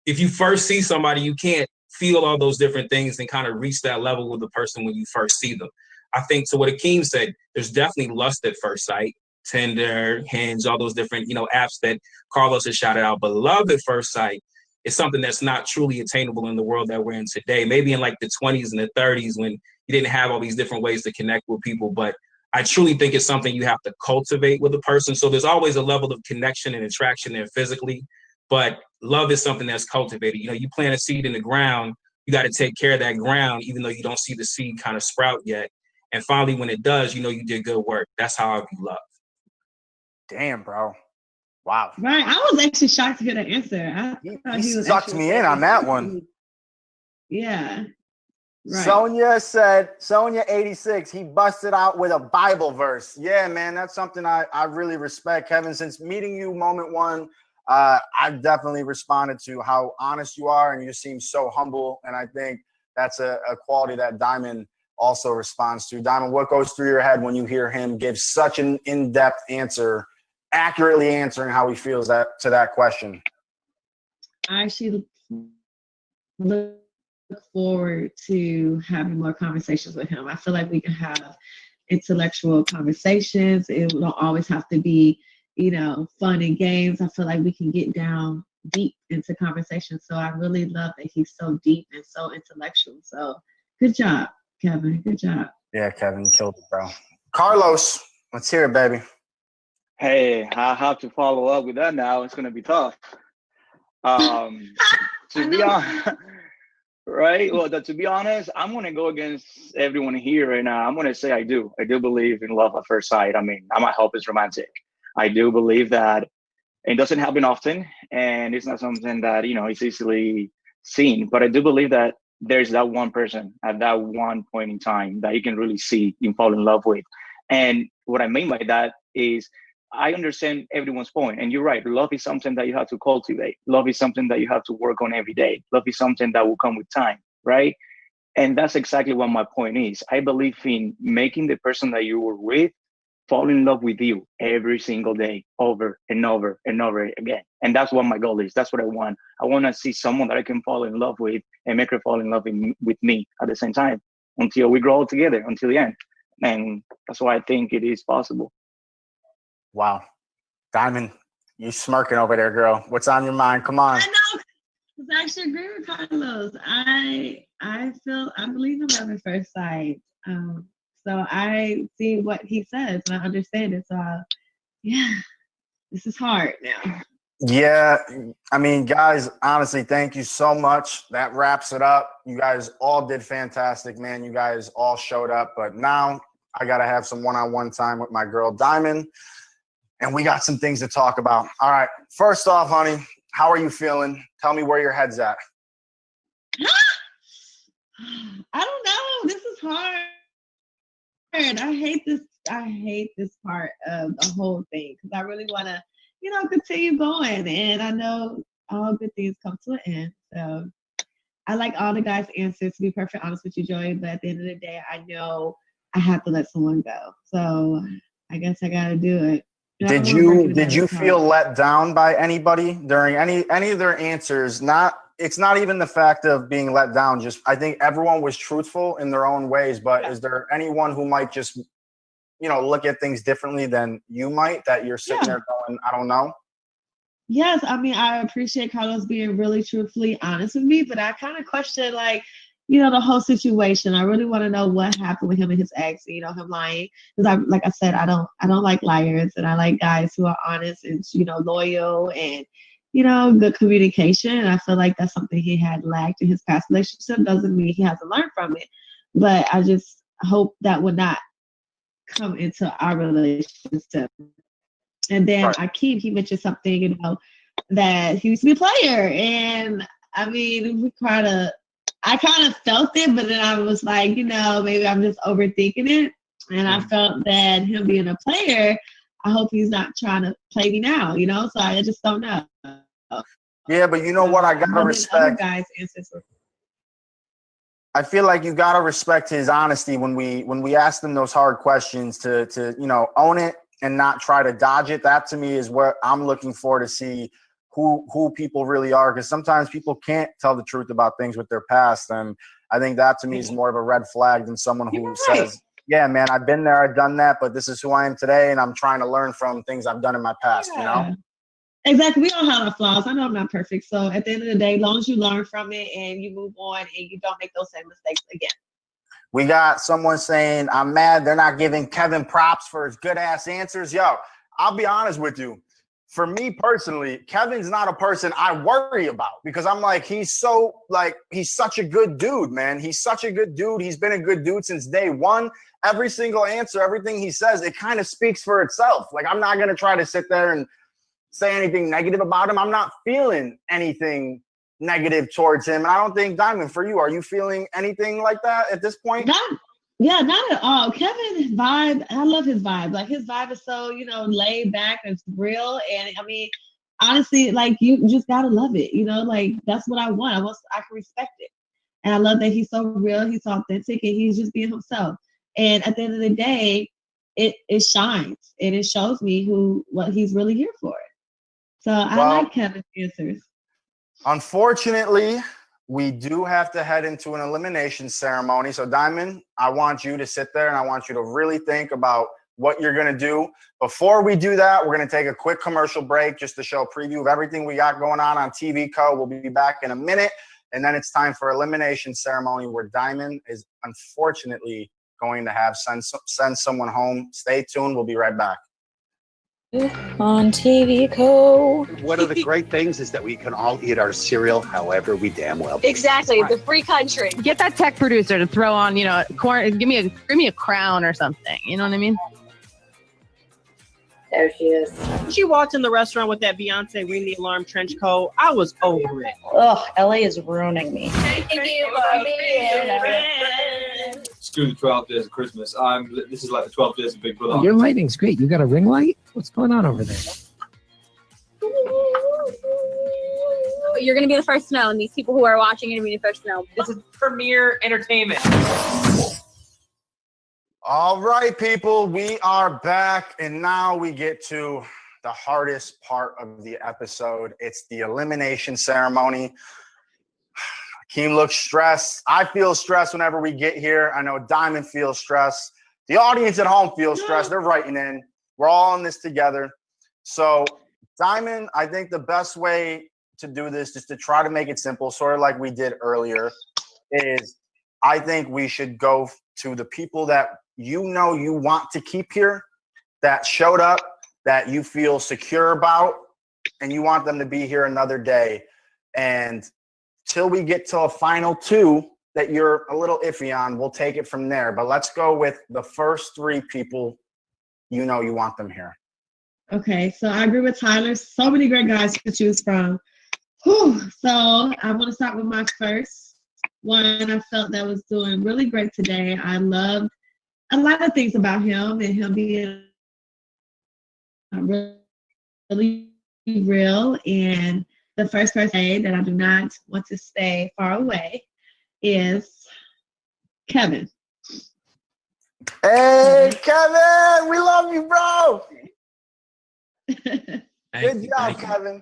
if you first see somebody, you can't feel all those different things and kind of reach that level with the person when you first see them. I think, to what Akeem said, there's definitely lust at first sight, Tinder, Hinge, all those different, apps that Carlos has shouted out. But love at first sight is something that's not truly attainable in the world that we're in today. Maybe in like the 20s and the 30s when you didn't have all these different ways to connect with people. But I truly think it's something you have to cultivate with a person. So there's always a level of connection and attraction there physically. But love is something that's cultivated. You plant a seed in the ground, you got to take care of that ground, even though you don't see the seed kind of sprout yet. And finally, when it does, you did good work. That's how I view love. Damn, bro. Wow. Right. I was actually shocked to hear the answer. He sucked me in on that one. Yeah. Right. Sonia 86, he busted out with a Bible verse. Yeah, man, that's something I really respect, Kevin. Since meeting you moment one, I've definitely responded to how honest you are, and you seem so humble. And I think that's a quality that Diamond also responds to. Diamond, what goes through your head when you hear him give such an in-depth answer, accurately answering how he feels to that question? I actually look forward to having more conversations with him. I feel like we can have intellectual conversations. It don't always have to be, fun and games. I feel like we can get down deep into conversations. So I really love that he's so deep and so intellectual. So good job, Kevin. Good job. Yeah, Kevin, you killed it, bro. Carlos, let's hear it, baby. Hey, I have to follow up with that now. It's going to be tough. To be honest, right? Well, to be honest, I'm going to go against everyone here right now. I'm going to say I do. I do believe in love at first sight. I mean, I'm a hopeless romantic. I do believe that it doesn't happen often, and it's not something that, is easily seen. But I do believe that there's that one person at that one point in time that you can really see and fall in love with. And what I mean by that is I understand everyone's point. And you're right. Love is something that you have to cultivate. Love is something that you have to work on every day. Love is something that will come with time, right? And that's exactly what my point is. I believe in making the person that you were with fall in love with you every single day, over and over and over again. And that's what my goal is. That's what I want. I want to see someone that I can fall in love with and make her fall in love with me at the same time until we grow together until the end. And that's why I think it is possible. Wow. Diamond, you smirking over there, girl. What's on your mind? Come on. I know. I actually agree with Carlos. I believe in love at first sight. So I see what he says and I understand it. So this is hard now. Yeah, I mean, guys, honestly, thank you so much. That wraps it up. You guys all did fantastic, man. You guys all showed up, but now I got to have some one-on-one time with my girl Diamond, and we got some things to talk about. All right, first off, honey, how are you feeling? Tell me where your head's at. I don't know. This is hard. I hate this part of the whole thing because I really want to, continue going. And I know all good things come to an end. So I like all the guys' answers, to be perfectly honest with you, Joey. But at the end of the day, I know I have to let someone go. So I guess I got to do it. Did you feel let down by anybody during any of their answers? It's not even the fact of being let down. Just I think everyone was truthful in their own ways. But is there anyone who might just, look at things differently than you might, that you're sitting there going, I don't know? Yes, I mean, I appreciate Carlos being really truthfully honest with me, but I kind of question, the whole situation. I really want to know what happened with him and his ex, him lying. Because like I said, I don't like liars, and I like guys who are honest and, loyal and, good communication. And I feel like that's something he had lacked in his past relationship. Doesn't mean he hasn't learned from it, but I just hope that would not come into our relationship. And then he mentioned something, that he used to be a player. And I mean, I kind of felt it, but then I was like, maybe I'm just overthinking it. And I felt that him being a player, I hope he's not trying to play me now, so I just don't know. Yeah, but you know what? I got to respect. Guys' answers. I feel like you got to respect his honesty when we ask him those hard questions to own it and not try to dodge it. That to me is what I'm looking for, to see who people really are, because sometimes people can't tell the truth about things with their past. And I think that to me is more of a red flag than someone who says, yeah, man, I've been there, I've done that, but this is who I am today, and I'm trying to learn from things I've done in my past, Exactly. We all have our flaws. I know I'm not perfect. So at the end of the day, as long as you learn from it and you move on and you don't make those same mistakes again. We got someone saying, I'm mad they're not giving Kevin props for his good-ass answers. Yo, I'll be honest with you. For me personally, Kevin's not a person I worry about, because I'm like, he's such a good dude, man. He's such a good dude. He's been a good dude since day one. Every single answer, everything he says, it kind of speaks for itself. Like, I'm not going to try to sit there and say anything negative about him. I'm not feeling anything negative towards him. And I don't think, Diamond, for you, are you feeling anything like that at this point? Not at all. Kevin's vibe, I love his vibe. Like, his vibe is so, laid back and real. And I mean, honestly, you just gotta love it. That's what I want. I can respect it. And I love that he's so real, he's authentic, and he's just being himself. And at the end of the day, it shines and it shows me what he's really here for. So I like Kevin's answers. Unfortunately, we do have to head into an elimination ceremony. So, Diamond, I want you to sit there and I want you to really think about what you're going to do. Before we do that, we're going to take a quick commercial break just to show a preview of everything we got going on TVCO. We'll be back in a minute. And then it's time for elimination ceremony, where Diamond is unfortunately going to have send someone home. Stay tuned. We'll be right back. On TVCO. One of the great things is that we can all eat our cereal however we damn well. Exactly, the free country. Get that tech producer to throw on, corn. Give me a crown or something. You know what I mean? There she is. She walked in the restaurant with that Beyonce Ring the Alarm trench coat. I was over it. Ugh, LA is ruining me. Thank you for being Screw the 12 days of Christmas. This is like the 12 days of Big Brother. Your lighting's great. You got a ring light? What's going on over there? You're going to be the first to know, and these people who are watching are going to be the first to know. This is premier entertainment. All right, people, we are back, and now we get to the hardest part of the episode. It's the elimination ceremony. Hakeem looks stressed. I feel stressed whenever we get here. I know Diamond feels stressed. The audience at home feels stressed. They're writing in. We're all in this together. So, Diamond, I think the best way to do this, just to try to make it simple, sort of like we did earlier, is I think we should go to the people that you know you want to keep here, that showed up, that you feel secure about, and you want them to be here another day. And till we get to a final two that you're a little iffy on, we'll take it from there. But let's go with the first three people you know you want them here. Okay, so I agree with Tyler. So many great guys to choose from. Whew. So I'm going to start with my first one. I felt that was doing really great today. I loved a lot of things about him and him being really real. And the first person that I do not want to stay far away is Kevin. Hey, Kevin, we love you, bro. Good job, Kevin.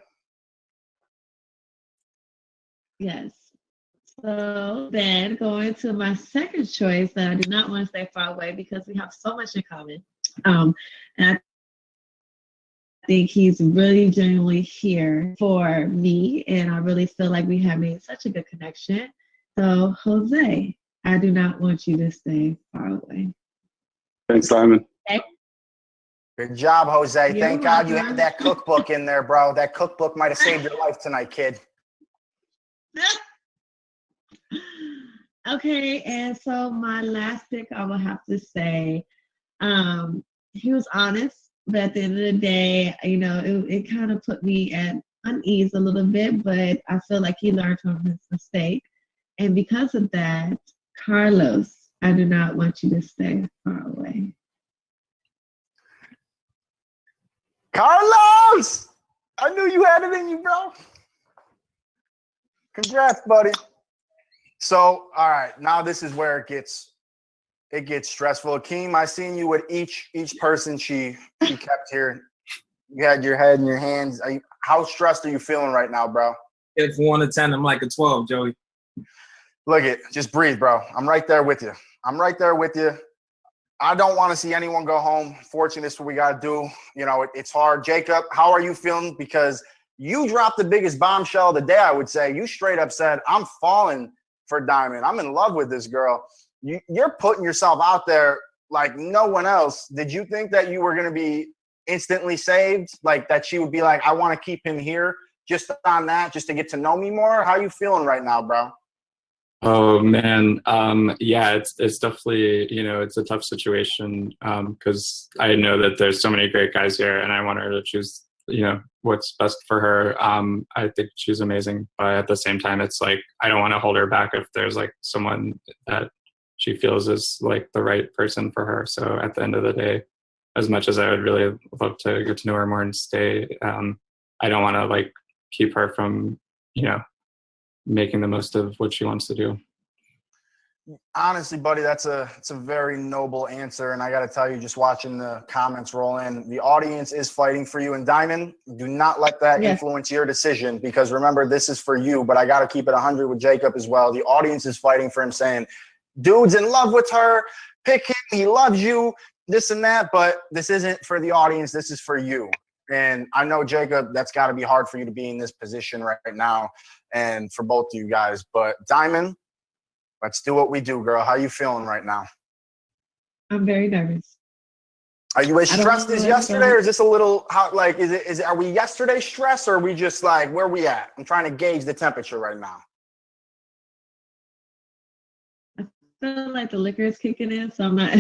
Yes. So then going to my second choice that I do not want to stay far away because we have so much in common. And I think he's really genuinely here for me. And I really feel like we have made such a good connection. So Jose, I do not want you to stay far away. Thanks, Simon. Okay. Good job, Jose. You're Thank God you welcome. had that cookbook in there, bro. That cookbook might have saved your life tonight, kid. Okay, and so my last pick, I will have to say, he was honest, but at the end of the day, you know, it kind of put me at unease a little bit, but I feel like he learned from his mistake. And because of that, Carlos, I do not want you to stay far away. Carlos! I knew you had it in you, bro. Congrats, buddy. So, all right, now this is where it gets stressful. Akeem, I seen you with each person she kept here. You had your head in your hands. How stressed are you feeling right now, bro? If 1 to 10, I'm like a 12, Joey. Look it, just breathe, bro. I'm right there with you. I don't want to see anyone go home. Fortunately, this is what we got to do. You know, it's hard. Jacob, how are you feeling? Because you dropped the biggest bombshell of the day, I would say. You straight up said, I'm falling for Diamond. I'm in love with this girl. You're putting yourself out there like no one else. Did you think that you were going to be instantly saved? Like that she would be like, I want to keep him here just on that, just to get to know me more? How you feeling right now, bro? Oh man, yeah, it's definitely, you know, it's a tough situation because I know that there's so many great guys here, and I want her to choose, you know, what's best for her. I think she's amazing, but at the same time, it's like I don't want to hold her back if there's like someone that she feels is like the right person for her. So at the end of the day, as much as I would really love to get to know her more and stay, I don't want to like keep her from, you know, making the most of what she wants to do. Honestly, buddy, it's a very noble answer. And I got to tell you, just watching the comments roll in, the audience is fighting for you. And Diamond, do not let that influence your decision, because remember, this is for you. But I got to keep it 100 with Jacob as well. The audience is fighting for him, saying, dude's in love with her, pick him, he loves you, this and that. But this isn't for the audience. This is for you. And I know, Jacob, that's got to be hard for you to be in this position right now, and for both of you guys. But Diamond, let's do what we do, girl. How you feeling right now? I'm very nervous. Are you as stressed as yesterday, or is this a little are we yesterday stressed, or are we just like, where we at? I'm trying to gauge the temperature right now. I feel like the liquor is kicking in, so I'm not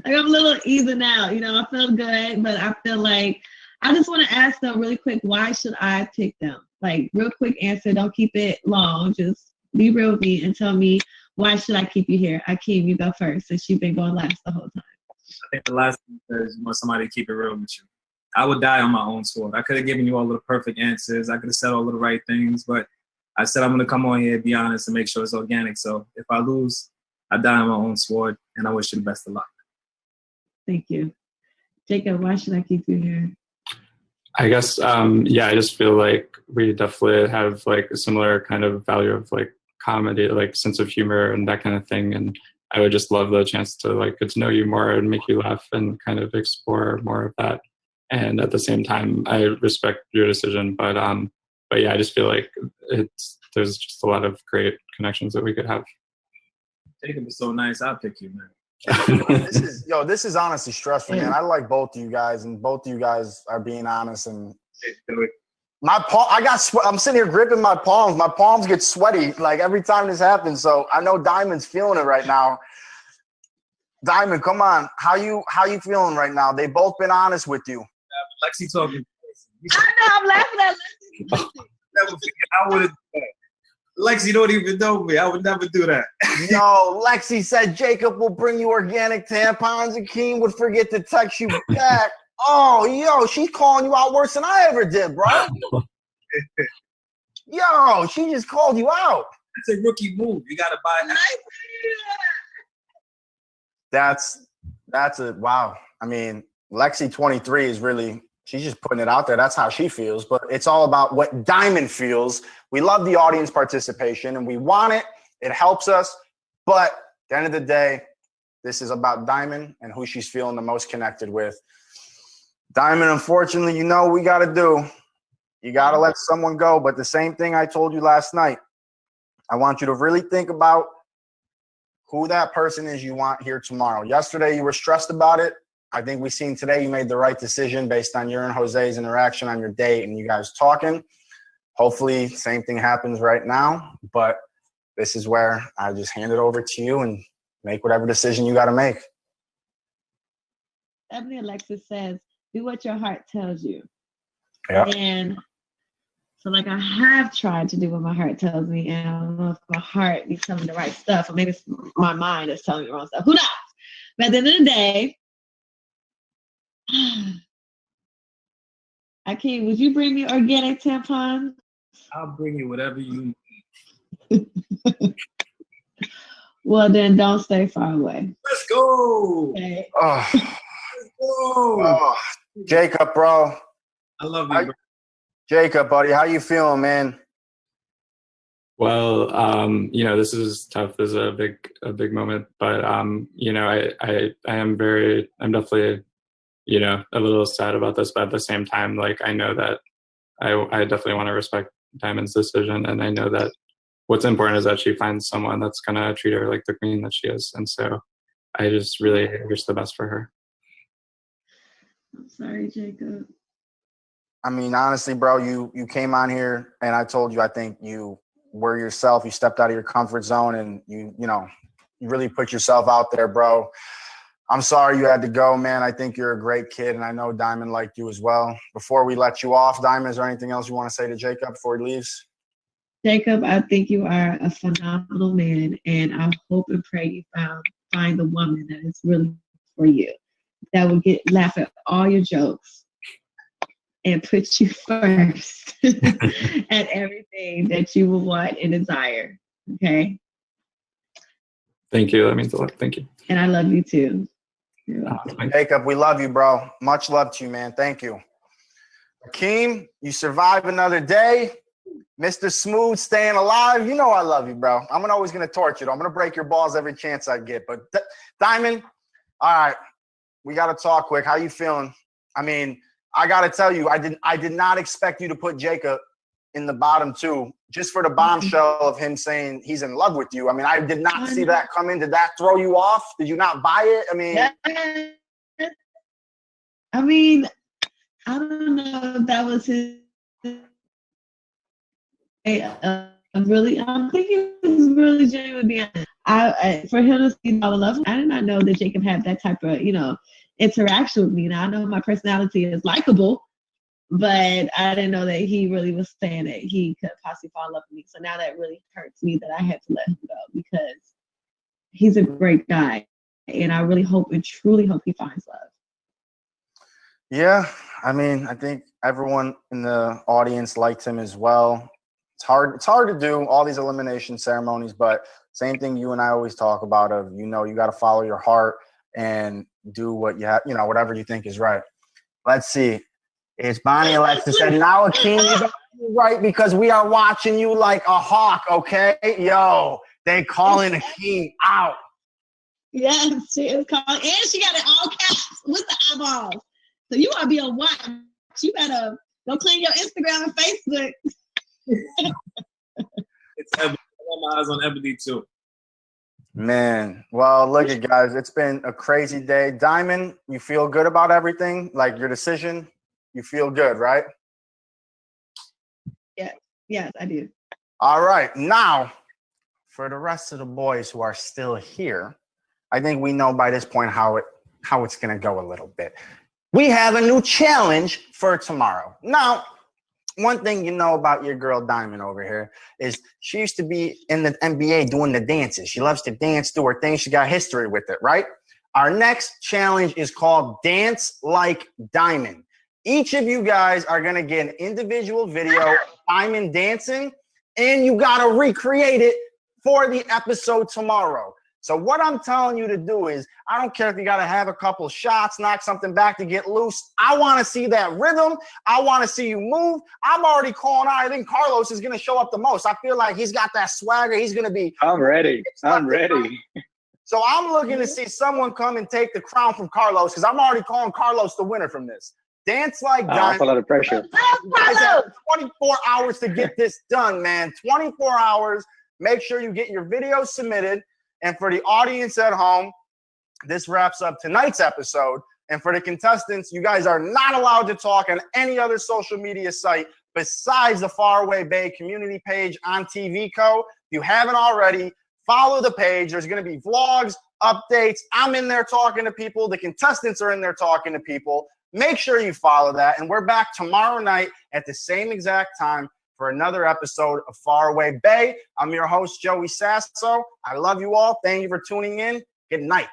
like I'm a little even out. You know, I feel good, but I feel like I just want to ask them really quick, why should I pick them? Like, real quick answer, don't keep it long. Just be real with me and tell me, why should I keep you here? Akeem, you go first, since you've been going last the whole time. I think the last thing is you want somebody to keep it real with you. I would die on my own sword. I could have given you all of the perfect answers. I could have said all of the right things, but I said I'm going to come on here, be honest, and make sure it's organic. So if I lose, I die on my own sword, and I wish you the best of luck. Thank you. Jacob, why should I keep you here? I guess, I just feel like we definitely have like a similar kind of value of like comedy, like sense of humor and that kind of thing. And I would just love the chance to like get to know you more and make you laugh and kind of explore more of that. And at the same time, I respect your decision, but yeah, I just feel like there's just a lot of great connections that we could have. Jacob is so nice. I'll pick you, man. This is honestly stressful, man. I like both of you guys, and both of you guys are being honest. And I'm sitting here gripping my palms. My palms get sweaty like every time this happens. So I know Diamond's feeling it right now. Diamond, come on. How you feeling right now? They both been honest with you. Lexi talking. I know, I'm laughing at Lexi. Never forget. I would have. Lexi don't even know me. I would never do that. Yo, Lexi said Jacob will bring you organic tampons and Keem would forget to text you back. Oh, yo, she's calling you out worse than I ever did, bro. Yo, she just called you out. That's a rookie move. You gotta buy. That's a wow. I mean, Lexi 23 is really, she's just putting it out there. That's how she feels. But it's all about what Diamond feels. We love the audience participation and we want it. It helps us. But at the end of the day, this is about Diamond and who she's feeling the most connected with. Diamond, unfortunately, you know what we got to do. You got to let someone go. But the same thing I told you last night, I want you to really think about who that person is you want here tomorrow. Yesterday, you were stressed about it. I think we've seen today you made the right decision based on your and Jose's interaction on your date and you guys talking. Hopefully, same thing happens right now. But this is where I just hand it over to you and make whatever decision you got to make. Stephanie Alexis says, do what your heart tells you. Yeah. And so, like, I have tried to do what my heart tells me, and I don't know if my heart is telling me the right stuff, or maybe it's my mind is telling me the wrong stuff. Who knows? But at the end of the day, Akeem, would you bring me organic tampons? I'll bring you whatever you need. Well, then don't stay far away. Let's go. Okay. Oh. Let's go. Oh. Jacob, bro. I love you, bro. Jacob, buddy, how you feeling, man? Well, this is tough. This is a big moment, but I'm definitely, a little sad about this, but at the same time, like, I know that I definitely want to respect Diamond's decision. And I know that what's important is that she finds someone that's going to treat her like the queen that she is. And so I just really wish the best for her. I'm sorry, Jacob. I mean, honestly, bro, you came on here and I told you, I think you were yourself. You stepped out of your comfort zone and you really put yourself out there, bro. I'm sorry you had to go, man. I think you're a great kid and I know Diamond liked you as well. Before we let you off, Diamond, is there anything else you want to say to Jacob before he leaves? Jacob, I think you are a phenomenal man and I hope and pray you find the woman that is really for you, that will laugh at all your jokes and put you first at everything that you will want and desire. Okay? Thank you. That means a lot. Thank you. And I love you too. Jacob, we love you, bro. Much love to you, man. Thank you. Akeem, you survive another day. Mr. Smooth, staying alive. You know I love you, bro. I'm always going to torture you. I'm going to break your balls every chance I get. But Diamond, all right, we got to talk quick. How you feeling? I mean, I got to tell you, I did not expect you to put Jacob in the bottom two just for the bombshell of him saying he's in love with you. I mean, I did not see that come in. Did that throw you off? Did you not buy it? I mean, I don't know if that was his. I'm thinking it was really genuine. Being honest. For him to see all the love, I did not know that Jacob had that type of, interaction with me. Now I know my personality is likable, but I didn't know that he really was saying that he could possibly fall in love with me. So now that really hurts me that I had to let him go because he's a great guy, and I really hope and truly hope he finds love. Yeah, I mean, I think everyone in the audience liked him as well. It's hard to do all these elimination ceremonies, but same thing you and I always talk about of, you got to follow your heart and do what you have, whatever you think is right. Let's see. It's Bonnie Alexa said, now Akeem, you got to be right because we are watching you like a hawk, okay? Yo, they calling Akeem out. Yes, she is calling. And she got it all caps with the eyeballs. So you want to be on watch. You better go clean your Instagram and Facebook. It's Ebony. I got my eyes on Ebony too. Man, well, look at guys. It's been a crazy day. Diamond, you feel good about everything? Like your decision? You feel good, right? Yes, I do. All right. Now, for the rest of the boys who are still here, I think we know by this point how it's going to go a little bit. We have a new challenge for tomorrow. Now, one thing you know about your girl Diamond over here is she used to be in the NBA doing the dances. She loves to dance, do her thing. She got history with it, right? Our next challenge is called Dance Like Diamond. Each of you guys are going to get an individual video of Diamond dancing, and you got to recreate it for the episode tomorrow. So what I'm telling you to do is, I don't care if you got to have a couple shots, knock something back to get loose. I want to see that rhythm. I want to see you move. I'm already calling out. I think Carlos is going to show up the most. I feel like he's got that swagger. He's going to be. I'm ready. I'm ready. So I'm looking to see someone come and take the crown from Carlos because I'm already calling Carlos the winner from this. Dance Like Diamond. That's a lot of pressure. You guys have 24 hours to get this done, man. 24 hours. Make sure you get your video submitted. And for the audience at home, this wraps up tonight's episode. And for the contestants, you guys are not allowed to talk on any other social media site besides the Faraway Bae community page on TVCO. If you haven't already, follow the page. There's going to be vlogs, updates. I'm in there talking to people. The contestants are in there talking to people. Make sure you follow that. And we're back tomorrow night at the same exact time for another episode of Faraway Bae. I'm your host, Joey Sasso. I love you all. Thank you for tuning in. Good night.